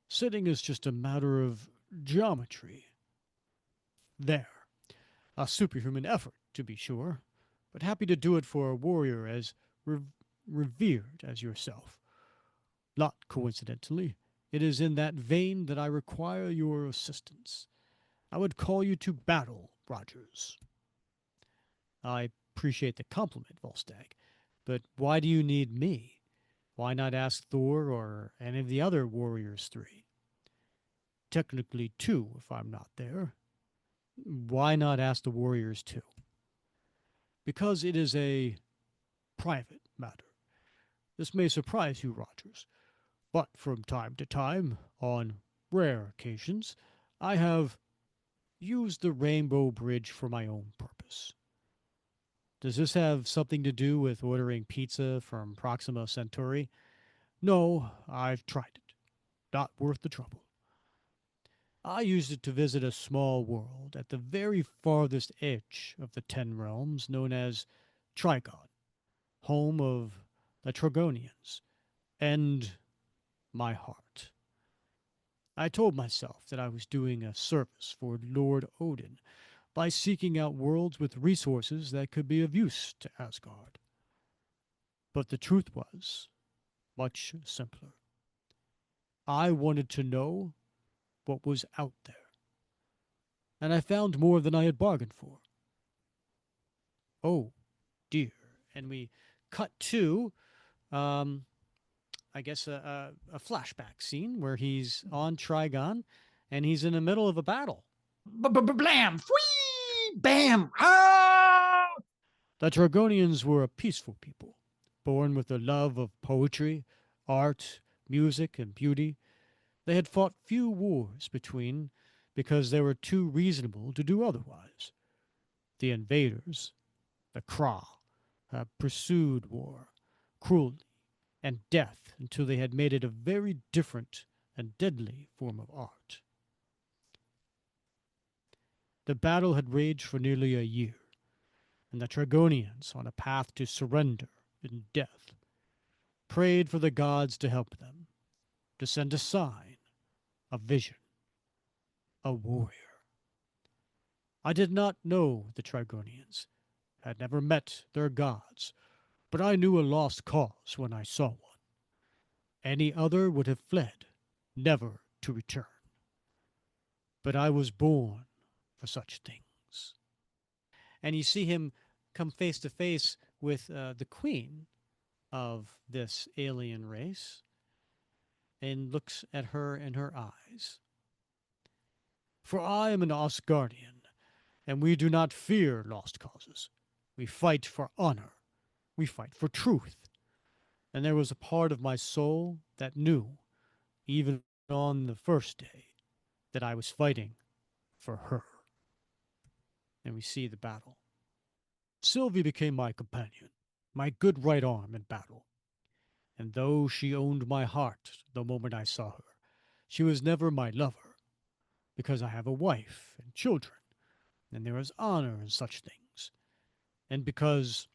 Sitting is just a matter of geometry. There. A superhuman effort, to be sure, but happy to do it for a warrior as revered as yourself. Not coincidentally, it is in that vein that I require your assistance. I would call you to battle, Rogers. I appreciate the compliment, Volstagg, but why do you need me? Why not ask Thor or any of the other warriors three? Technically two, if I'm not there. Why not ask the warriors two? Because it is a private matter. This may surprise you, Rogers, but from time to time, on rare occasions, I have used the Rainbow Bridge for my own purpose. Does this have something to do with ordering pizza from Proxima Centauri? No, I've tried it. Not worth the trouble. I used it to visit a small world at the very farthest edge of the Ten Realms known as Trigon, home of the Trogonians, and my heart. I told myself that I was doing a service for Lord Odin by seeking out worlds with resources that could be of use to Asgard. But the truth was much simpler. I wanted to know what was out there, and I found more than I had bargained for. Oh, dear. And we cut to, um, I guess, a flashback scene where he's on Trigon and he's in the middle of a battle. Blam! Whee! Bam! Ah! The Trogonians were a peaceful people, born with a love of poetry, art, music, and beauty. They had fought few wars between because they were too reasonable to do otherwise. The invaders, the Krah, pursued war, cruelty, and death until they had made it a very different and deadly form of art. The battle had raged for nearly a year, and the Tragonians, on a path to surrender and death, prayed for the gods to help them, to send a sign, a vision, a warrior. I did not know the Trigonians, had never met their gods, but I knew a lost cause when I saw one. Any other would have fled, never to return. But I was born for such things. And you see him come face to face with the queen of this alien race and looks at her in her eyes. For I am an Asgardian, and we do not fear lost causes. We fight for honor. We fight for truth. And there was a part of my soul that knew, even on the first day, that I was fighting for her. And we see the battle. Sylvie became my companion, my good right arm in battle. And though she owned my heart the moment I saw her, she was never my lover, because I have a wife and children, and there is honor in such things, and because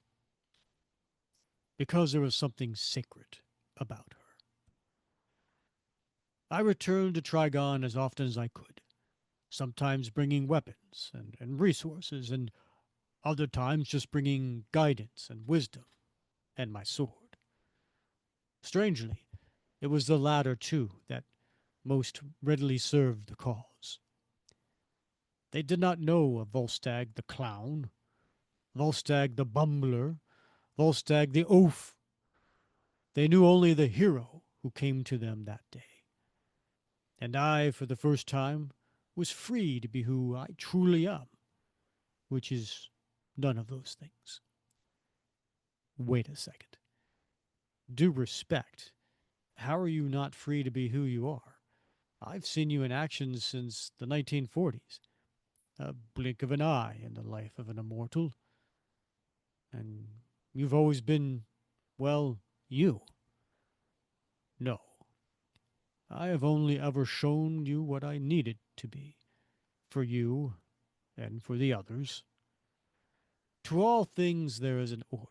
there was something sacred about her. I returned to Trigon as often as I could, sometimes bringing weapons and resources, and other times just bringing guidance and wisdom and my sword. Strangely, it was the latter, too, that most readily served the cause. They did not know of Volstagg the clown, Volstagg the bumbler, Volstagg the oaf. They knew only the hero who came to them that day. And I, for the first time, was free to be who I truly am, which is none of those things. Wait a second. Due respect. How are you not free to be who you are? I've seen you in action since the 1940s. A blink of an eye in the life of an immortal. And you've always been, well, you. No, I have only ever shown you what I needed to be, for you and for the others. To all things there is an order,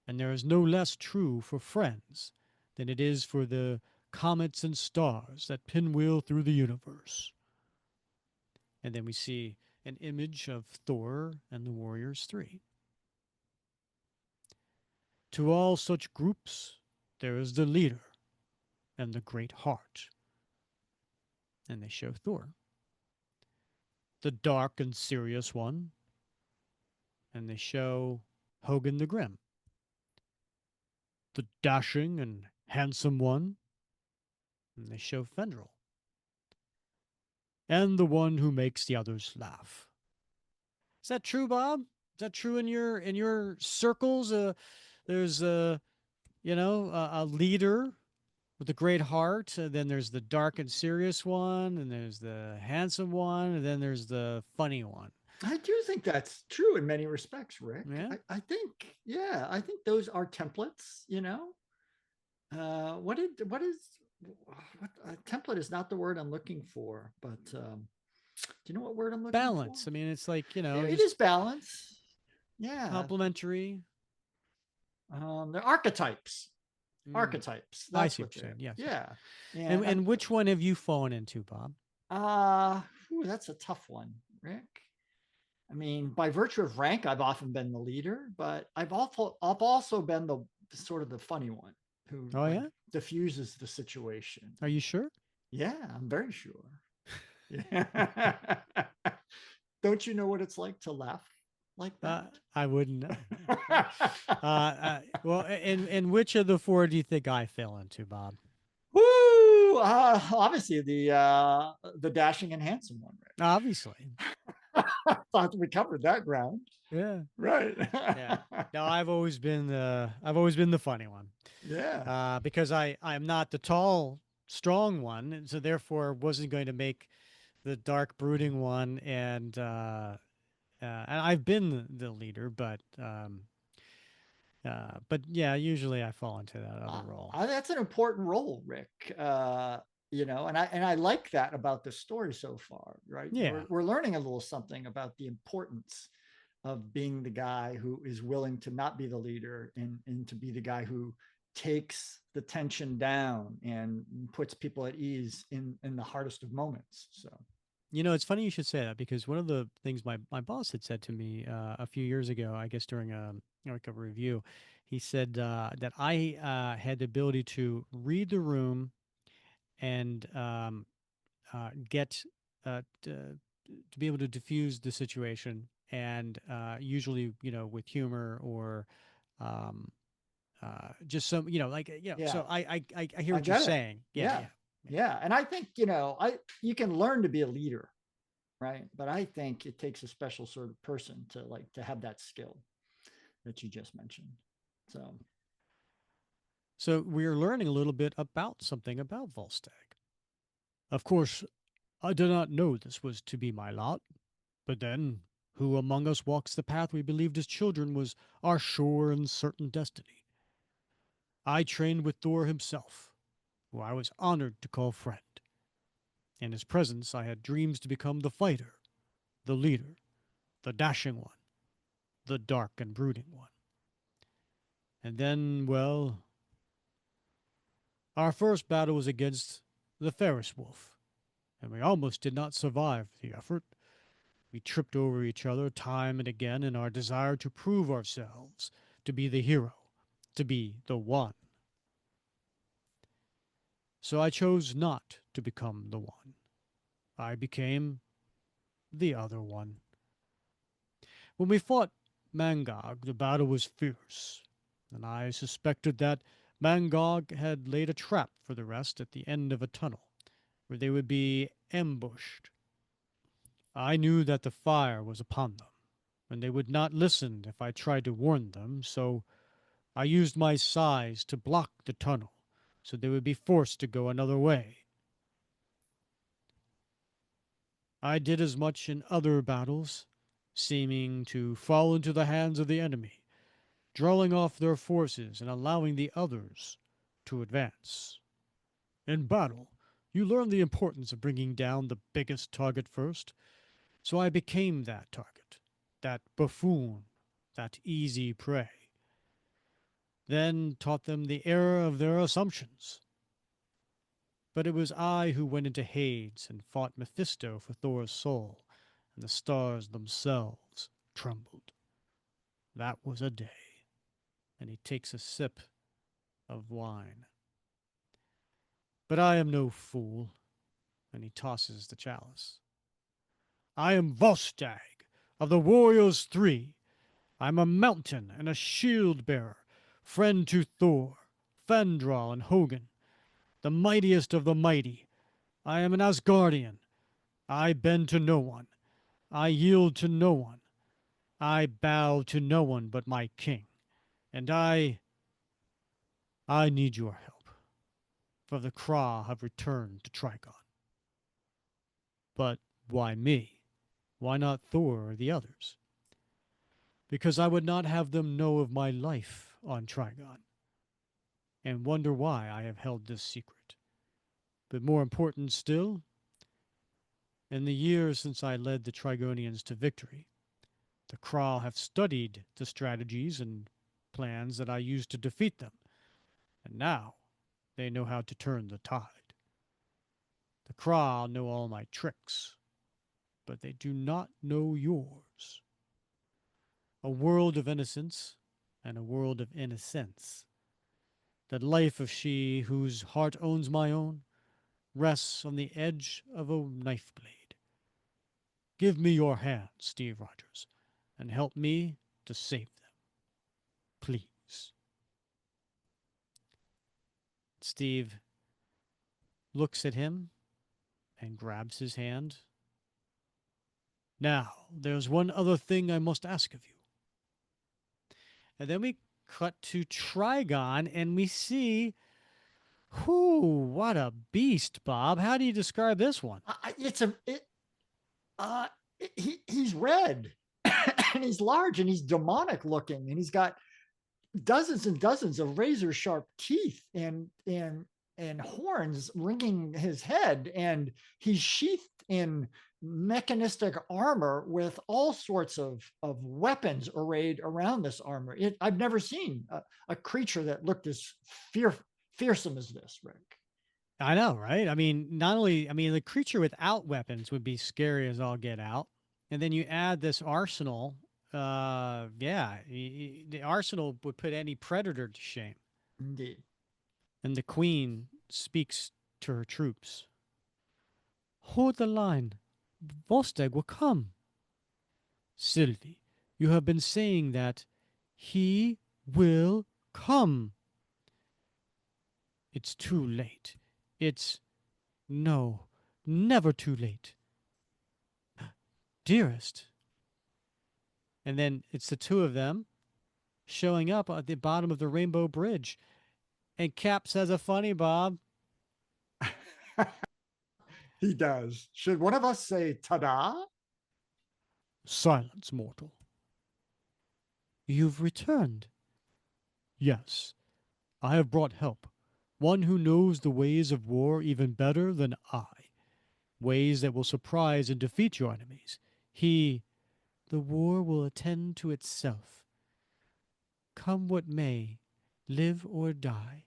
and there is no less true for friends than it is for the comets and stars that pinwheel through the universe. And then we see an image of Thor and the Warriors 3. To all such groups, there is the leader and the great heart. And they show Thor, the dark and serious one, and they show Hogan the Grim, the dashing and handsome one, and they show Fendrel, and the one who makes the others laugh. Is that true, Bob? Is that true in your circles? There's a leader with a great heart. Then there's the dark and serious one, and there's the handsome one, and then there's the funny one. I do think that's true in many respects, Rick. Yeah, I think, yeah, I think those are templates, what is, what template is not the word I'm looking for, but do you know what word I'm looking for? balance. I mean, it's like It just is balance. Yeah. complementary. They're archetypes. Mm, Archetypes. I That's see what what you're saying. they're. Yes, yes. Yeah. And And and which one have you fallen into, Bob? that's a tough one, Rick. I mean, by virtue of rank, I've often been the leader, but I've also been the sort of the funny one who Oh like yeah, diffuses the situation. are you sure? Yeah, I'm very sure. Yeah. Don't you know what it's like to laugh like that? I wouldn't know. Well, and which of the four do you think I fell into, Bob? Woo! Obviously the dashing and handsome one, Obviously, right? Thought we covered that ground, yeah, right? yeah. No, I've always been the funny one, Yeah. because I'm not the tall, strong one, and so therefore wasn't going to make the dark, brooding one, and I've been the leader, but yeah, usually I fall into that other role. That's an important role, Rick. And I like that about the story so far. Right, Yeah, we're learning a little something about the importance of being the guy who is willing to not be the leader and to be the guy who takes the tension down and puts people at ease in the hardest of moments. So it's funny you should say that, because one of the ththings my boss had said to me a few years ago, I guess during like a review, He said that I had the ability to read the room and get to be able to diffuse the situation, and usually, with humor or um, just some, like, Yeah, So I hear I what you're get it. saying. Yeah, Yeah. yeah, yeah. Yeah. And I think, I you can learn to be a leader, right? But I think it takes a special sort of person to have that skill that you just mentioned. So So we're learning a little bit about something about Volstagg. Of course, I did not know this was to be my lot, but then who among us walks the path we believed as children was our sure and certain destiny? I trained with Thor himself, who I was honored to call friend. In his presence, I had dreams to become the fighter, the leader, the dashing one, the dark and brooding one. And then, well, our first battle was against the Ferris Wolf, and we almost did not survive the effort. We tripped over each other time and again in our desire to prove ourselves, to be the hero, to be the one. So I chose not to become the one. I became the other one. When we fought Mangog, the battle was fierce, and I suspected that Mangog had laid a trap for the rest at the end of a tunnel, where they would be ambushed. I knew that the fire was upon them, and they would not listen if I tried to warn them, so I used my size to block the tunnel, so they would be forced to go another way. I did as much in other battles, seeming to fall into the hands of the enemy, drawing off their forces and allowing the others to advance. In battle, you learn the importance of bringing down the biggest target first, so I became that target, that buffoon, that easy prey. Then taught them the error of their assumptions. But it was I who went into Hades and fought Mephisto for Thor's soul, and the stars themselves trembled. That was a day. And he takes a sip of wine. But I am no fool, and he tosses the chalice. I am Volstagg, of the Warriors Three. I am a mountain and a shield bearer, friend to Thor, Fandral, and Hogun, the mightiest of the mighty. I am an Asgardian. I bend to no one. I yield to no one. I bow to no one but my king. And I need your help, for the Krah have returned to Trigon. But why me? Why not Thor or the others? Because I would not have them know of my life on Trigon, and wonder why I have held this secret. But more important still, in the years since I led the Trigonians to victory, the Krah have studied the strategies and plans that I used to defeat them, and now they know how to turn the tide. The Krah know all my tricks, but they do not know yours. A world of innocence and a world of innocence. The life of she whose heart owns my own rests on the edge of a knife blade. Give me your hand, Steve Rogers, and help me to save them, please. Steve looks at him and grabs his hand. Now, there's one other thing I must ask of you. And then we cut to Trigon and we see, whoo, what a beast, Bob. How do you describe this one? it's a it, uh, he's red and he's large and he's demonic looking and he's got dozens and dozens of razor sharp teeth and horns ringing his head, and he's sheathed in mechanistic armor with all sorts of weapons arrayed around this armor. I've never seen a creature that looked as fearsome as this, Rick. I know, right? I mean, not only, I mean, the creature without weapons would be scary as all get out. And then you add this arsenal. Yeah, the arsenal would put any predator to shame. Indeed. And the queen speaks to her troops. Hold the line. Volstagg will come. Sylvie, you have been saying that he will come. It's too late. It's no, never too late. Dearest. And then it's the two of them showing up at the bottom of the Rainbow Bridge. And Cap says a funny, Bob. He does. Should one of us say ta-da? Silence, mortal. You've returned. Yes, I have brought help. One who knows the ways of war even better than I. Ways that will surprise and defeat your enemies. He, the war will attend to itself. Come what may, live or die,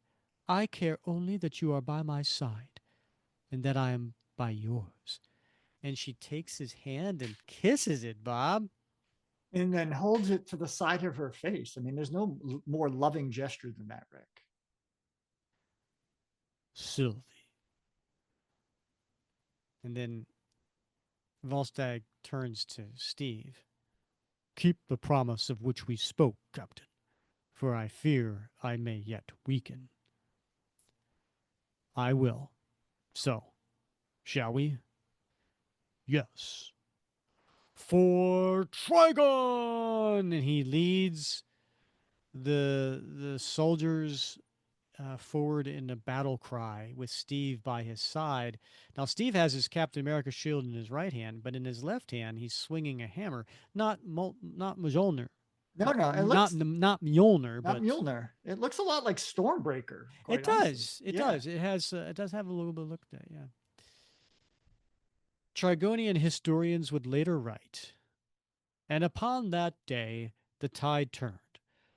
I care only that you are by my side and that I am by yours. And she takes his hand and kisses it, Bob. And then holds it to the side of her face. I mean, there's no more loving gesture than that, Rick. Sylvie. And then Volstagg turns to Steve. Keep the promise of which we spoke, Captain, for I fear I may yet weaken. I will. So, shall we? Yes. For Trigon! And he leads the soldiers forward in a battle cry with Steve by his side. Now, Steve has his Captain America shield in his right hand, but in his left hand, he's swinging a hammer. Not Mjolnir. No, no, it Not looks not Mjolnir, not but Mjolnir. It looks a lot like Stormbreaker, it quite honestly. does. It Yeah. does. It has. It does have a little bit of look to it. Yeah. Trigonian historians would later write, and upon that day the tide turned.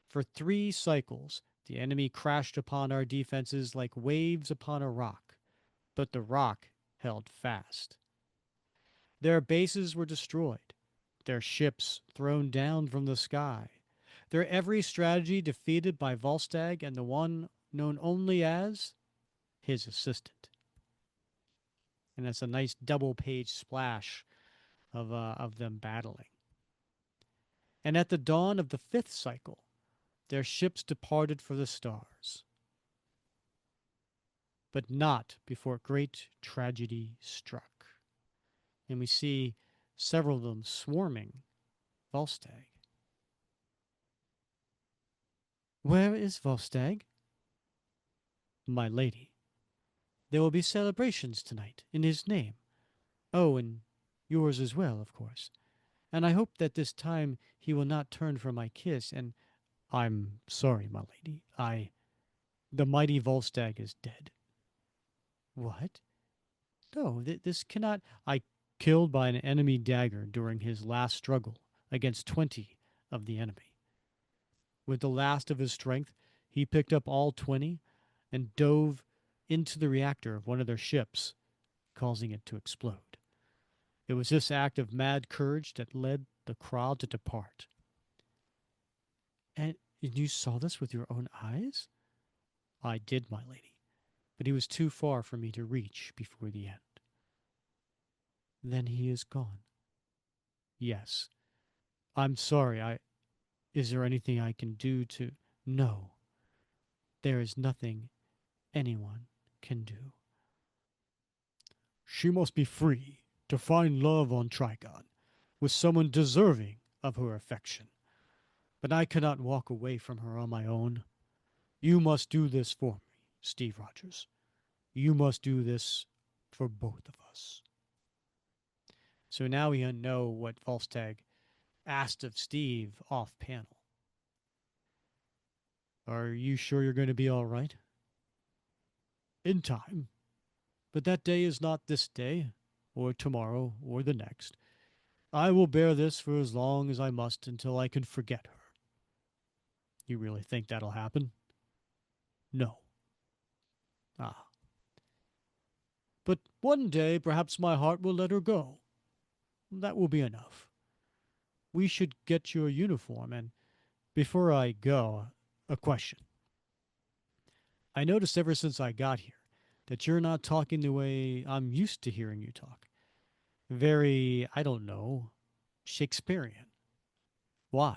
For 3 cycles the enemy crashed upon our defenses like waves upon a rock, but the rock held fast. Their bases were destroyed, their ships thrown down from the sky, their every strategy defeated by Volstagg and the one known only as his assistant. And that's a nice double page splash of them battling. And at the dawn of the 5th cycle, their ships departed for the stars, but not before great tragedy struck. And we see several of them swarming Volstagg. Where is Volstagg? My lady, there will be celebrations tonight in his name. Oh, and yours as well, of course. And I hope that this time he will not turn from my kiss. And I'm sorry, my lady. The mighty Volstagg is dead. What? No, this cannot. I killed by an enemy dagger during his last struggle against 20 of the enemy. With the last of his strength, he picked up all 20 and dove into the reactor of one of their ships, causing it to explode. It was this act of mad courage that led the crowd to depart. And you saw this with your own eyes? I did, my lady, but he was too far for me to reach before the end. Then he is gone. Yes. I'm sorry. Is there anything I can do to. No. There is nothing anyone can do. She must be free to find love on Trigon with someone deserving of her affection. But I cannot walk away from her on my own. You must do this for me, Steve Rogers. You must do this for both of us. So now we know what Volstagg asked of Steve off panel. Are you sure you're going to be all right? In time. But that day is not this day, or tomorrow, or the next. I will bear this for as long as I must until I can forget her. You really think that'll happen? No. Ah. But one day perhaps my heart will let her go. That will be enough. we should get your uniform. And before I go, a question. I noticed ever since I got here that you're not talking the way I'm used to hearing you talk. Very, I don't know, Shakespearean. Why?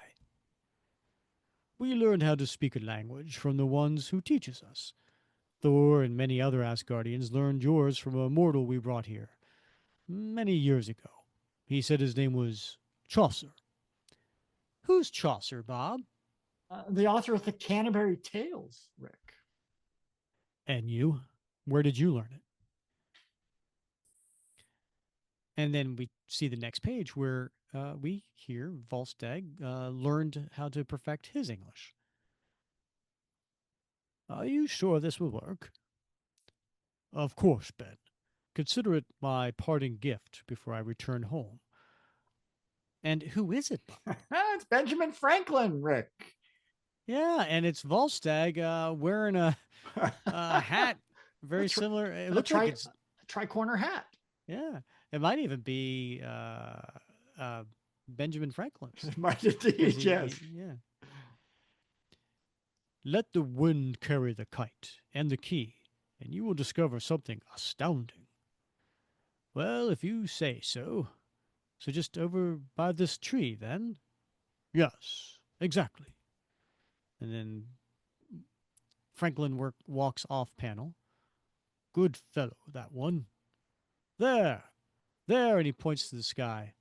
We learn how to speak a language from the ones who teaches us. Thor and many other Asgardians learned yours from a mortal we brought here many years ago. He said his name was Chaucer. Who's Chaucer, Bob? The author of the Canterbury Tales, Rick. And you? Where did you learn it? And then we see the next page where we hear Volstagg learned how to perfect his English. Are you sure this will work? Of course, Ben. Consider it my parting gift before I return home. And who is it, Bob? It's Benjamin Franklin, Rick. Yeah, and it's Volstagg wearing a hat a, very tri- similar. It a, looks like tri- it's, a tri-corner hat. yeah, it might even be uh, Benjamin Franklin's. It might Because indeed, yes. yeah. Let the wind carry the kite and the key, and you will discover something astounding. Well, if you say so. So just over by this tree, then? Yes, exactly. And then Franklin walks off panel. Good fellow, that one. There, there, and he points to the sky.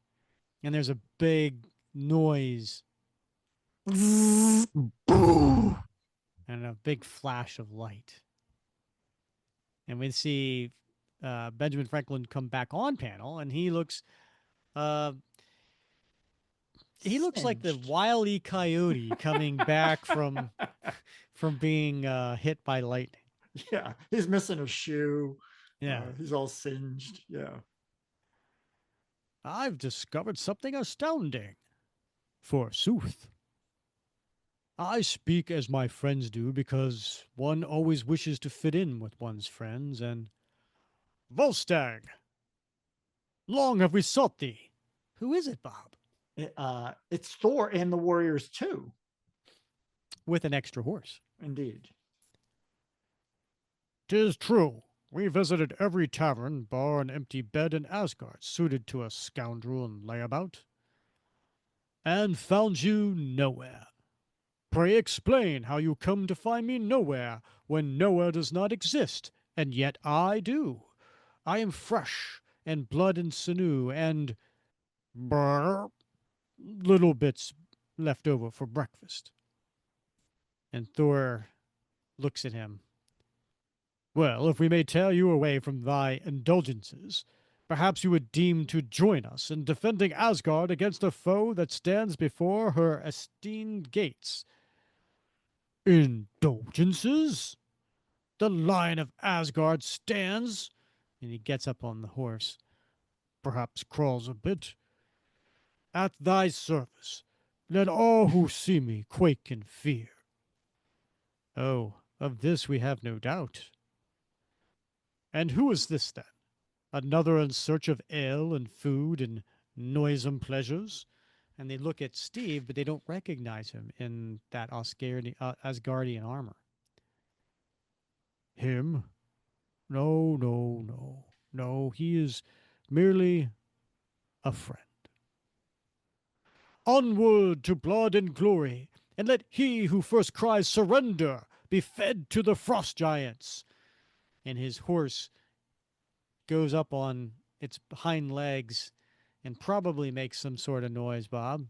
And there's a big noise Boom. and a big flash of light. And we see Benjamin Franklin come back on panel, and uh, he looks like the Singed. Wile E. Coyote coming back from being hit by lightning. Yeah, he's missing a shoe. Yeah, He's all singed. Yeah. I've discovered something astounding. Forsooth. I speak as my friends do because one always wishes to fit in with one's friends, and Volstagg, long have we sought thee. Who is it, Bob? It's Thor and the Warriors too. With an extra horse. Indeed. 'Tis true. We visited every tavern, bar, and empty bed in Asgard suited to a scoundrel and layabout, and found you nowhere. Pray explain how you come to find me nowhere when nowhere does not exist, and yet I do. I am fresh, and blood and sinew, and brr, little bits left over for breakfast. And Thor looks at him. Well, if we may tear you away from thy indulgences, perhaps you would deem to join us in defending Asgard against a foe that stands before her esteemed gates. Indulgences? The Lion of Asgard stands, and he gets up on the horse, perhaps crawls a bit. At thy service, let all who see me quake in fear. Oh, of this we have no doubt. And who is this then? Another in search of ale and food and noisome pleasures? And they look at Steve, but they don't recognize him in that Asgardian armor. Him? No, no, no. No, he is merely a friend. Onward to blood and glory, and let he who first cries surrender be fed to the frost giants. And his horse goes up on its hind legs and probably makes some sort of noise, Bob.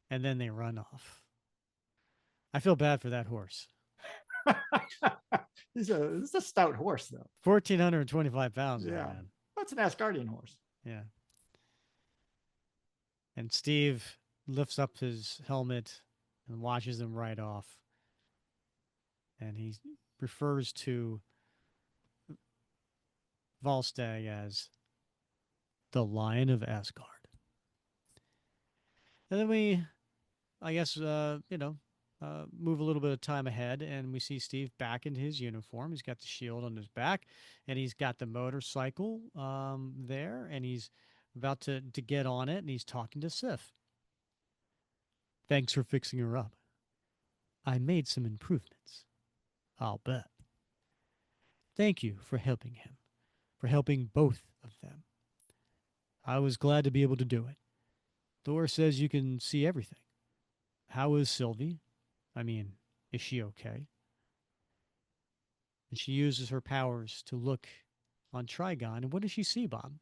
And then they run off. I feel bad for that horse. He's a stout horse, though. 1,425 pounds, though, Yeah. man. That's an Asgardian horse. Yeah. And Steve lifts up his helmet and watches him ride off. And he refers to Volstagg as the Lion of Asgard. And then we, I guess, move a little bit of time ahead, and we see Steve back in his uniform. He's got the shield on his back, and he's got the motorcycle there, and he's about to get on it, and he's talking to Sif. Thanks for fixing her up. I made some improvements. I'll bet. Thank you for helping him, for helping both of them. I was glad to be able to do it. Thor says you can see everything. How is Sylvie? I mean, is she okay? And she uses her powers to look on Trigon. And what does she see, Bob?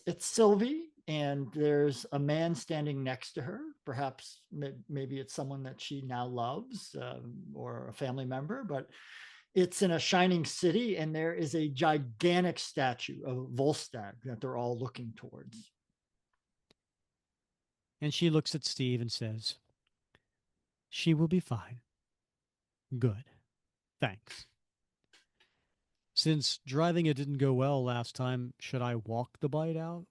It's Sylvie, and there's a man standing next to her. Perhaps maybe it's someone that she now loves, or a family member, but it's in a shining city, and there is a gigantic statue of Volstagg that they're all looking towards. And she looks at Steve and says, she will be fine. Good. Thanks. Since driving it didn't go well last time, should I walk the bite out?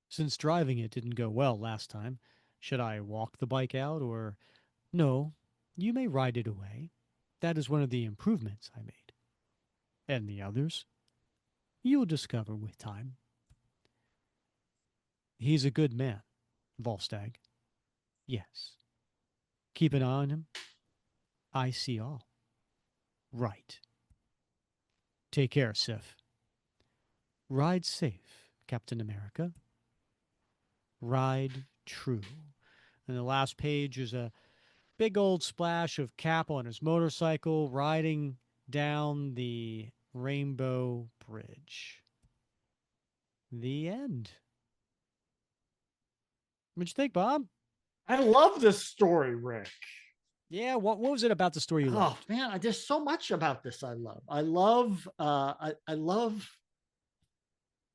Since driving it didn't go well last time, should I walk the bike out or no? You may ride it away. That is one of the improvements I made. And the others? You'll discover with time. He's a good man, Volstagg. Yes. Keep an eye on him. I see all. Right. Take care, Sif. Ride safe, Captain America. Ride true. And the last page is a big old splash of Cap on his motorcycle riding down the Rainbow Bridge. The end. What'd you think, Bob? I love this story, Rick. Yeah, what was it about the story you Oh loved? man, there's so much about this I love. I love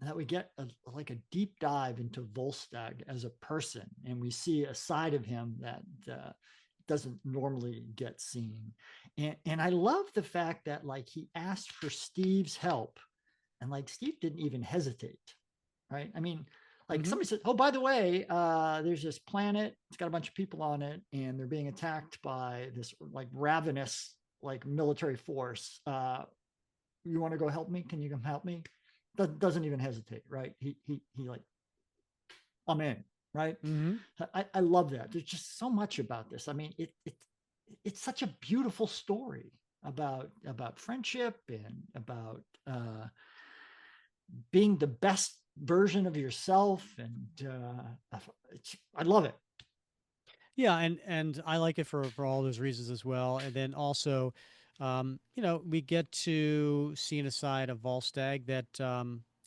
that we get like a deep dive into Volstagg as a person, and we see a side of him that doesn't normally get seen. And I love the fact that like he asked for Steve's help, and like Steve didn't even hesitate, right? I mean, like Mm-hmm. somebody said, "Oh, by the way, there's this planet. It's got a bunch of people on it, and they're being attacked by this like ravenous like military force. You want to go help me? Can you come help me?" Doesn't even hesitate, right? He like, I'm in, right? Mm-hmm. I love that. There's just so much about this. I mean, it's such a beautiful story about friendship and about being the best version of yourself, and I love it. Yeah, and I like it for all those reasons as well. And then also, we get to see a side of Volstagg that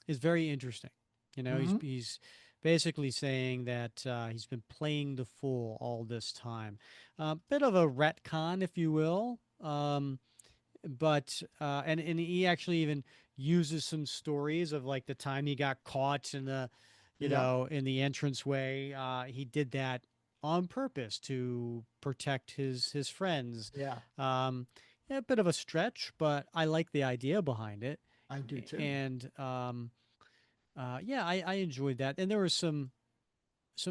is very interesting. Mm-hmm. He's basically saying that he's been playing the fool all this time. Bit of a retcon, if you will. But and he actually even uses some stories of like the time he got caught in the Yeah, in the entranceway. He did that on purpose to protect his friends. yeah, um yeah, a bit of a stretch, but I like the idea behind it. I do too. And yeah, I enjoyed that. And there were some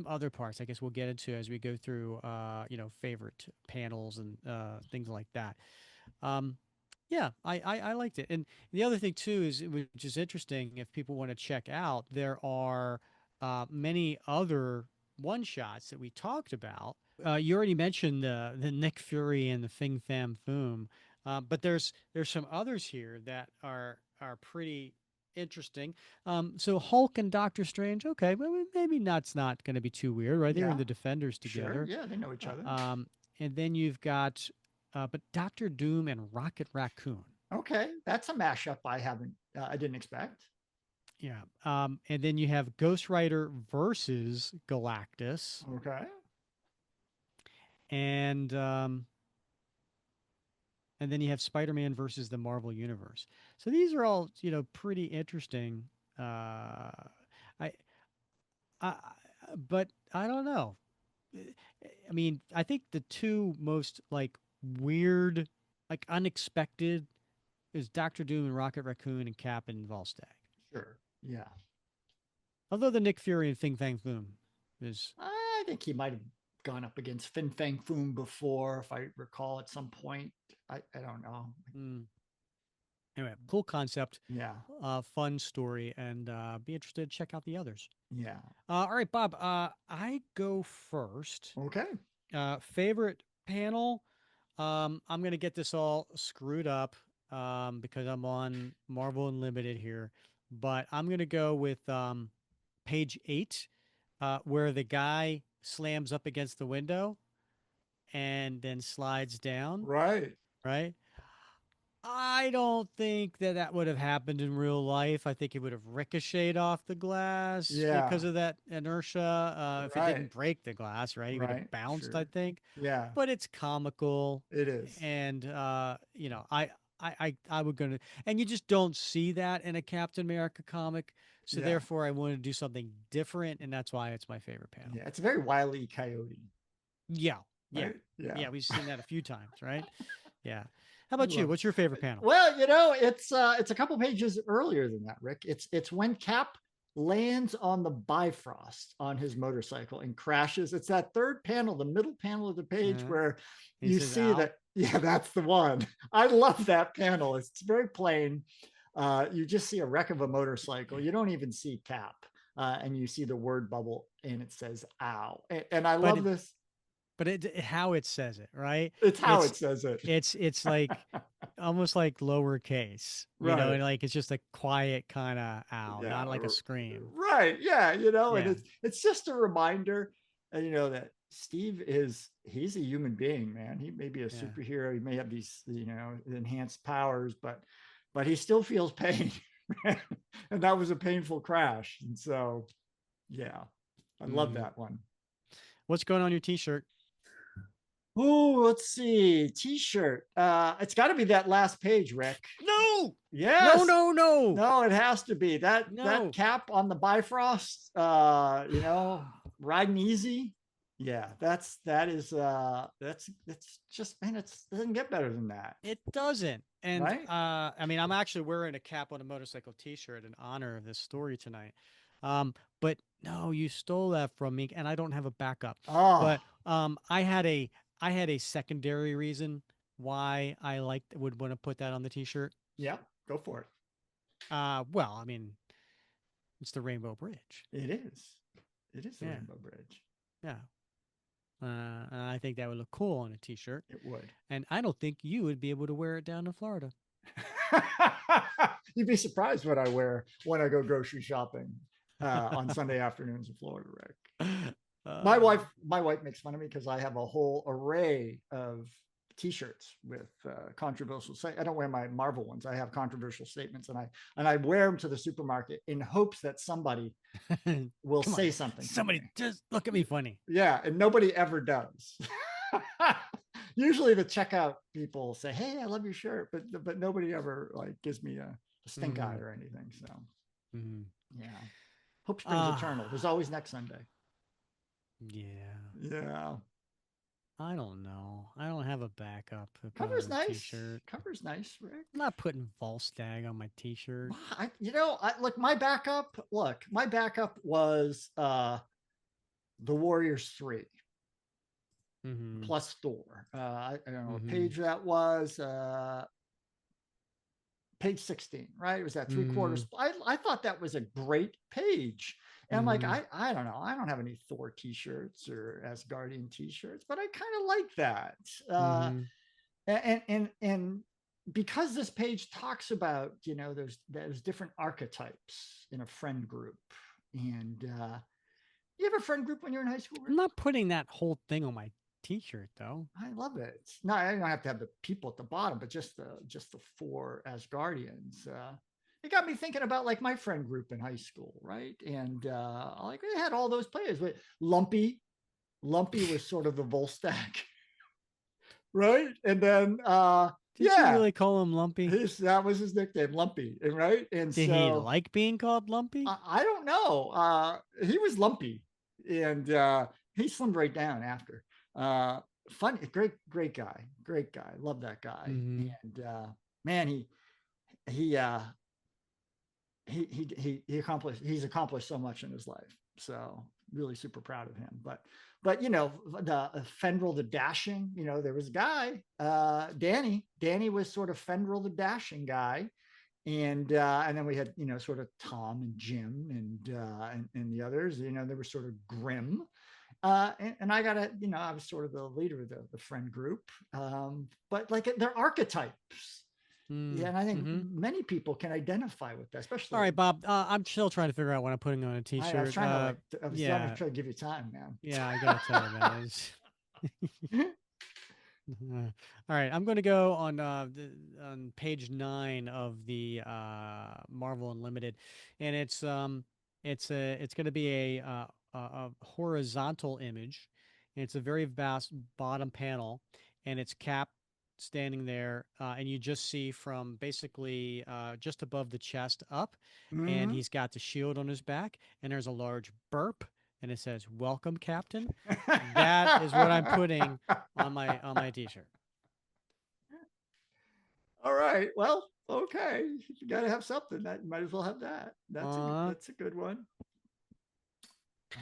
other parts I guess we'll get into as we go through favorite panels and things like that. um, yeah, I liked it. And the other thing too is, which is interesting, if people want to check out, there are many other one shots that we talked about. You already mentioned the Nick Fury and the Fing Fam Foom, but there's some others here that are pretty interesting. So Hulk and Doctor Strange, okay, but maybe that's not going to be too weird, right? They're in Yeah, the Defenders sure. together. Yeah, they know each other. Uh, um, and then you've got, but Doctor Doom and Rocket Raccoon. Okay, that's a mashup I didn't expect. Yeah. And then you have Ghost Rider versus Galactus, Okay. and and then you have Spider-Man versus the Marvel Universe. So these are all pretty interesting. I, I, but I don't know. I mean, I think the two most like weird, like unexpected, is Doctor Doom and Rocket Raccoon and Cap and Volstagg. Sure. Yeah. Although the Nick Fury and Fing Fang Foom is, I think he might have gone up against Fin Fang Foom before, if I recall at some point. I don't know. mm, Anyway, cool concept, Yeah. fun story, and be interested to check out the others. Yeah. All right, Bob. I go first. Okay. Favorite panel. I'm gonna get this all screwed up because I'm on Marvel Unlimited here, but I'm gonna go with page 8, where the guy slams up against the window and then slides down. Right. Right. I don't think that that would have happened in real life. I think it would have ricocheted off the glass Yeah. because of that inertia. If it Right. didn't break the glass, right, he would have Right. bounced, I Sure. think. Yeah. But it's comical, It is. and I would gonna, and you just don't see that in a Captain America comic. So Yeah. therefore, I want to do something different, and that's why it's my favorite panel. Yeah. It's a very Wile E. Coyote, Yeah, yeah, right? Yeah. yeah. We've seen that a few times, right? Yeah. How I about you? love. What's your favorite panel? Well, it's a couple pages earlier than that, Rick. It's when Cap lands on the Bifrost on his motorcycle and crashes. It's that third panel, the middle panel of the page, Uh, where he you says, see "Ow." that. Yeah, that's the one. I love that panel. It's very plain. You just see a wreck of a motorcycle. You don't even see Cap, and you see the word bubble, and it says "ow." And I But love this. how it says it, right? It's how It's it says it. it's like almost like lowercase, Right. and like it's just a quiet kind of ow, Yeah, not like a scream. right. Yeah, and Yeah, it's just a reminder, that Steve he's a human being, man. He may be a yeah. superhero. He may have these, enhanced powers, but he still feels pain. And that was a painful crash. And so, yeah, I love Mm. that one. What's going on your T-shirt? Oh, let's see. T-shirt. It's got to be that last page, Rick. No, no, Yes. no, no, No, it has to be that no. cap on the Bifrost. Riding easy. Yeah, that's just, man. It doesn't get better than that, It doesn't. And right? I mean, I'm actually wearing a cap on a motorcycle T-shirt in honor of this story tonight. But no, you stole that from me, and I don't have a backup. Oh, But I had a secondary reason why I would want to put that on the T-shirt. yeah. Go for it. Well, I mean, it's the Rainbow Bridge. It is. It is the Yeah, Rainbow Bridge. yeah. And I think that would look cool on a T-shirt. It would. And I don't think you would be able to wear it down in Florida. You'd be surprised what I wear when I go grocery shopping on Sunday afternoons in Florida, Rick. My uh, wife, my wife makes fun of me because I have a whole array of T-shirts with controversial. I don't wear my Marvel ones. I have controversial statements, and I wear them to the supermarket in hopes that somebody will Come on, say something to somebody me. just look at me funny. Yeah, and nobody ever does. Usually, the checkout people say, "Hey, I love your shirt," but nobody ever like gives me a stink eye Mm-hmm. or anything. So Mm-hmm. yeah, hope springs eternal. There's Ah, always next Sunday. yeah. Yeah. I don't know. I don't have a backup to put Cover's on a nice. T-shirt. Cover's nice, Rick. I'm not putting Volstagg on my T-shirt. Look, my backup. Look, my backup was the Warriors 3 Mm-hmm. plus Thor. I don't know what Mm-hmm. page that was. Page 16, right? It was that three Mm-hmm. quarters. I thought that was a great page. And I'm like, Mm-hmm. I don't know. I don't have any Thor t-shirts or Asgardian t-shirts, but I kind of like that. Mm-hmm. And because this page talks about, there's different archetypes in a friend group. And you have a friend group when you're in high school, I'm Rick? not putting that whole thing on my T-shirt though. I love it. No, I don't have to have the people at the bottom, but just the four Asgardians. It got me thinking about like my friend group in high school, right? And like they had all those players. But Lumpy was sort of the Volstagg, right? And then Did you yeah, really call him Lumpy? that was his nickname, Lumpy, right? And Did he so like being called Lumpy? I don't know. He was lumpy, and he slimmed right down after. Fun, great guy, great guy. Love that guy. Mm-hmm. And man, he uh, he's accomplished so much in his life. So really super proud of him. But the Fendrel the Dashing. There was a guy, Danny. Danny was sort of Fendrel the Dashing guy. And then we had, sort of Tom and Jim and the others. They were sort of grim. And I got I was sort of the leader of the friend group. But like they're archetypes. Yeah, Mm, and I think mm-hmm. many people can identify with that, All especially. right, Bob. I'm still trying to figure out what I'm putting on a I was t-shirt. trying to I was trying to Yeah, try to give you time, man. yeah. I gotta tell you, man. All right, I'm going to go on page 9 of the Marvel Unlimited, and it's going to be a horizontal image, and it's a very vast bottom panel, and it's Cap standing there, and you just see from basically just above the chest up, and Mm-hmm. he's got the shield on his back, and there's a large burp, and it says "Welcome, Captain." That is what I'm putting on my t-shirt. All right. Well, okay. You got to have something. That you might as well have that. Uh, That's a good one.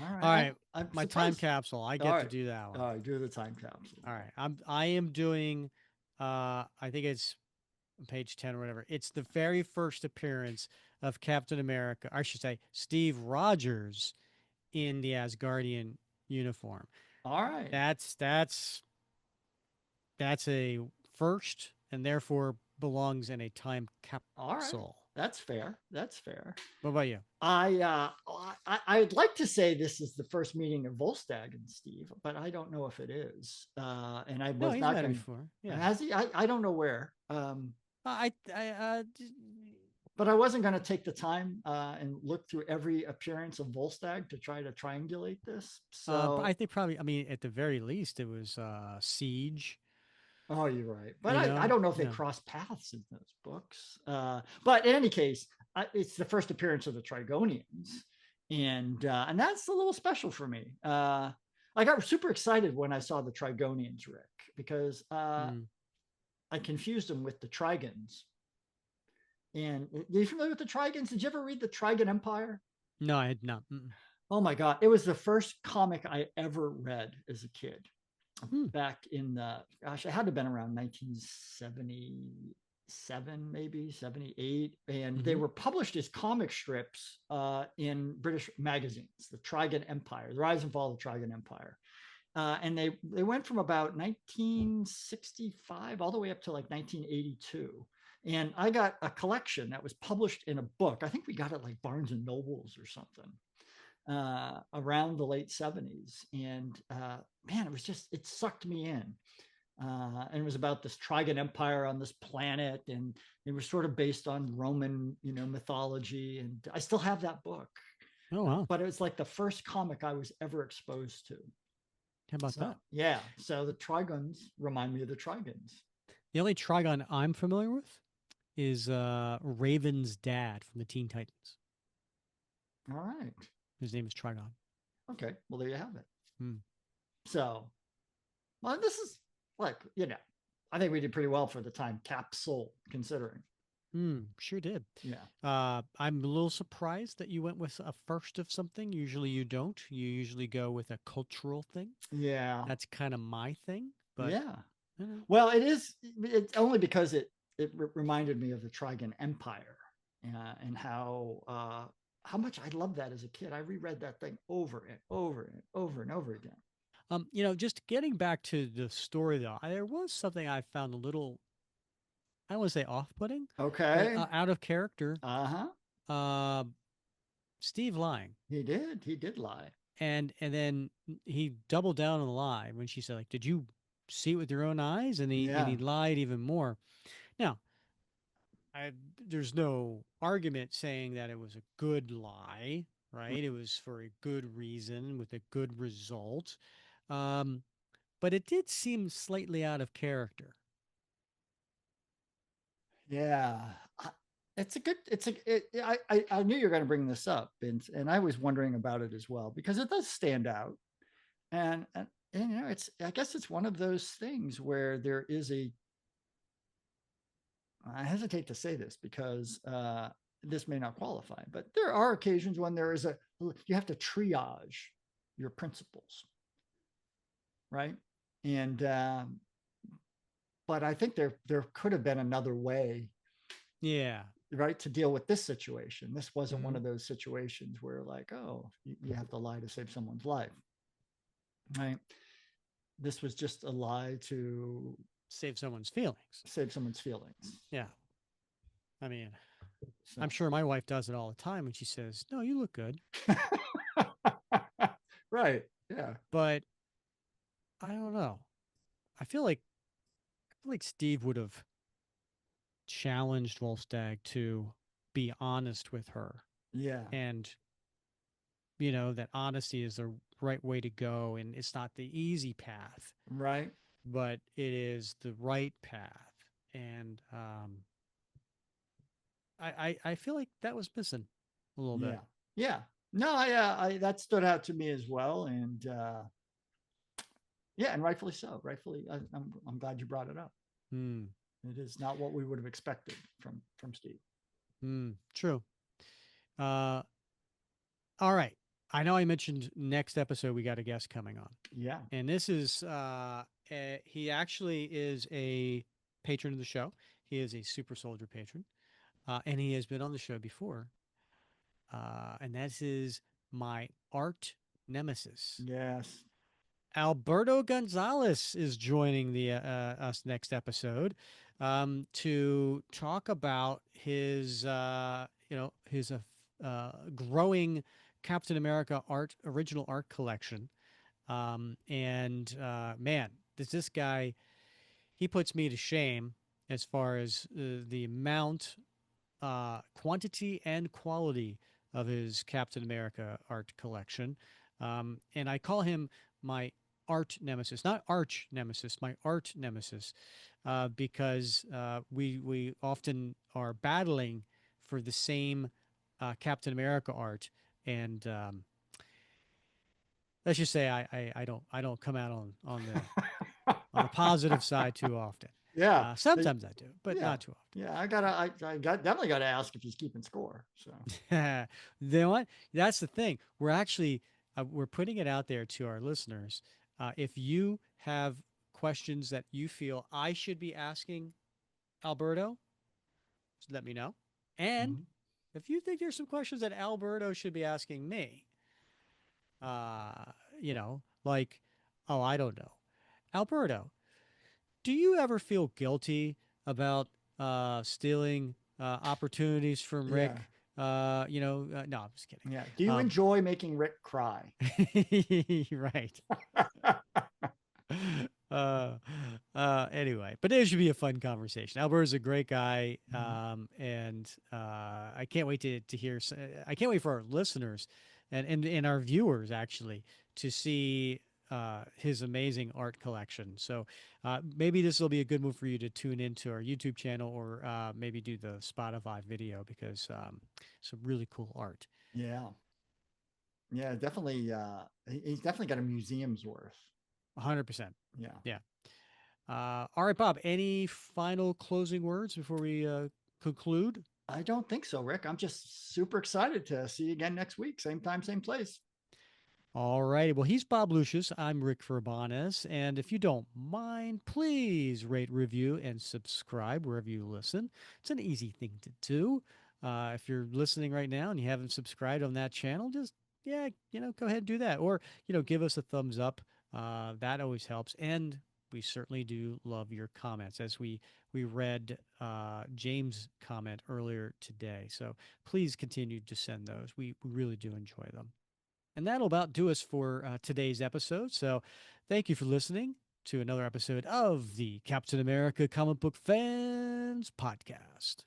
All all right. right, I'm my time surprised. capsule. I All get to right. do that one. All right. Do the time capsule. All right. I am doing I think it's page 10 or whatever. It's the very first appearance of Captain America. I should say Steve Rogers in the Asgardian uniform. All right. That's a first and therefore belongs in a time All right. capsule. That's fair. That's fair. What about you? I'd like to say this is the first meeting of Volstagg and Steve, but I don't know if it is. And I No, was he's not met him going. before. Yeah. Has he? I don't know where. I But I wasn't going to take the time and look through every appearance of Volstagg to try to triangulate this. But I So, think probably, I mean, at the very least, it was Siege. oh, you're right. But You I know, don't know if they yeah. cross paths in those books. But in any case, it's the first appearance of the Trigonians, and that's a little special for me. I got super excited when I saw the Trigonians, Rick, because Mm. I confused them with the Trigons. And are you familiar with the Trigons? Did you ever read the Trigon Empire? No, I had not. Mm-mm. Oh my God. It was the first comic I ever read as a kid Mm. back in the, gosh, it had to have been around 1977, maybe 78. And they Mm-hmm. were published as comic strips in British magazines, the Trigon Empire, the rise and fall of the Trigon Empire. And they went from about 1965 all the way up to like 1982. And I got a collection that was published in a book. I think we got it like Barnes and Nobles or something around the late 70s. And man, it sucked me in. And it was about this Trigon Empire on this planet, and it was sort of based on Roman, mythology. And I still have that book, Oh, wow. but it was like the first comic I was ever exposed to. How about So that? yeah, so the Trigons remind me of the Trigons. The only Trigon I'm familiar with is Raven's dad from the Teen Titans. All right, His name is Trigon. okay, well there you have it. Hmm. So, well, this is like I think we did pretty well for the time capsule considering. Sure did. Yeah, I'm a little surprised that you went with a first of something. Usually you don't. You usually go with a cultural thing. yeah, That's kind of my thing, but yeah. you know. Well, it is. It's only because it reminded me of the Trigon Empire and how much I loved that as a kid. I reread that thing over and over and over and over again. Just getting back to the story though, there was something I found a little, I don't want to say off-putting, but Okay. out of character. Uh-huh. Uh, Steve lying, He did lie. and then he doubled down on the lie when she said, like, "Did you see it with your own eyes?" And he Yeah. lied even more. Now, I there's no argument saying that it was a good lie, right? It was for a good reason with a good result. Um, but it did seem slightly out of character. Yeah. It's a good I knew you were going to bring this up, and I was wondering about it as well because it does stand out. And it's, I guess it's one of those things where there is a, I hesitate to say this because this may not qualify, but there are occasions when you have to triage your principles, right? And but I think there could have been another way Yeah. right, to deal with this situation. This wasn't one Hmm. of those situations where like, oh, you have to lie to save someone's life, right? This was just a lie to Save someone's feelings. save someone's feelings. Yeah. I mean, I'm So, sure my wife does it all the time when she says, "No, you look good." right. Yeah. But I don't know. I feel like Steve would have challenged Volstagg to be honest with her, Yeah. and that honesty is the right way to go, and it's not the easy path, Right. but it is the right path. And I feel like that was missing a little bit. Yeah. Yeah. No, I that stood out to me as well, and yeah, and rightfully so. Rightfully, I'm glad you brought it up. Hmm. It is not what we would have expected from Steve. Hmm. True. Uh, all right. I know I mentioned next episode we got a guest coming on, Yeah. and this is he actually is a patron of the show. He is a super soldier patron, and he has been on the show before. And that is my art nemesis. Yes. Alberto Gonzalez is joining the us next episode to talk about his his growing Captain America original art collection. And man, does this guy, he puts me to shame as far as the amount, quantity and quality of his Captain America art collection. And I call him my art nemesis, not arch nemesis, my art nemesis, because we often are battling for the same Captain America art. And let's just say I don't come out on the positive side too often. Yeah. Sometimes I do, but Yeah. not too often. Yeah. I got definitely got to ask if he's keeping score. So, You know what? That's the thing. We're actually we're putting it out there to our listeners. If you have questions that you feel I should be asking Alberto, just let me know. And mhm. if you think there's some questions that Alberto should be asking me, uh, like, oh, I don't know, Alberto, do you ever feel guilty about stealing opportunities from Yeah. Rick? No, I'm just kidding. Yeah. Do you Um, enjoy making Rick cry? right. uh, anyway, but it should be a fun conversation. Albert's a great guy, Mhm. and I can't wait to hear. I can't wait for our listeners and our viewers actually to see his amazing art collection. So maybe this will be a good move for you to tune into our YouTube channel or maybe do the Spotify video because some really cool art. Yeah. Yeah. Definitely. He's definitely got a museum's worth. 100%. Yeah. Yeah. All right, Bob, any final closing words before we conclude? I don't think so, Rick. I'm just super excited to see you again next week. Same time, same place. All righty. Well, he's Bob Lucius. I'm Rick Verbanes. And if you don't mind, please rate, review, and subscribe wherever you listen. It's an easy thing to do. If you're listening right now and you haven't subscribed on that channel, just, yeah, go ahead and do that. Or, give us a thumbs up. That always helps. And we certainly do love your comments as we read James' comment earlier today. So please continue to send those. We really do enjoy them. And that'll about do us for today's episode. So thank you for listening to another episode of the Captain America Comic Book Fans Podcast.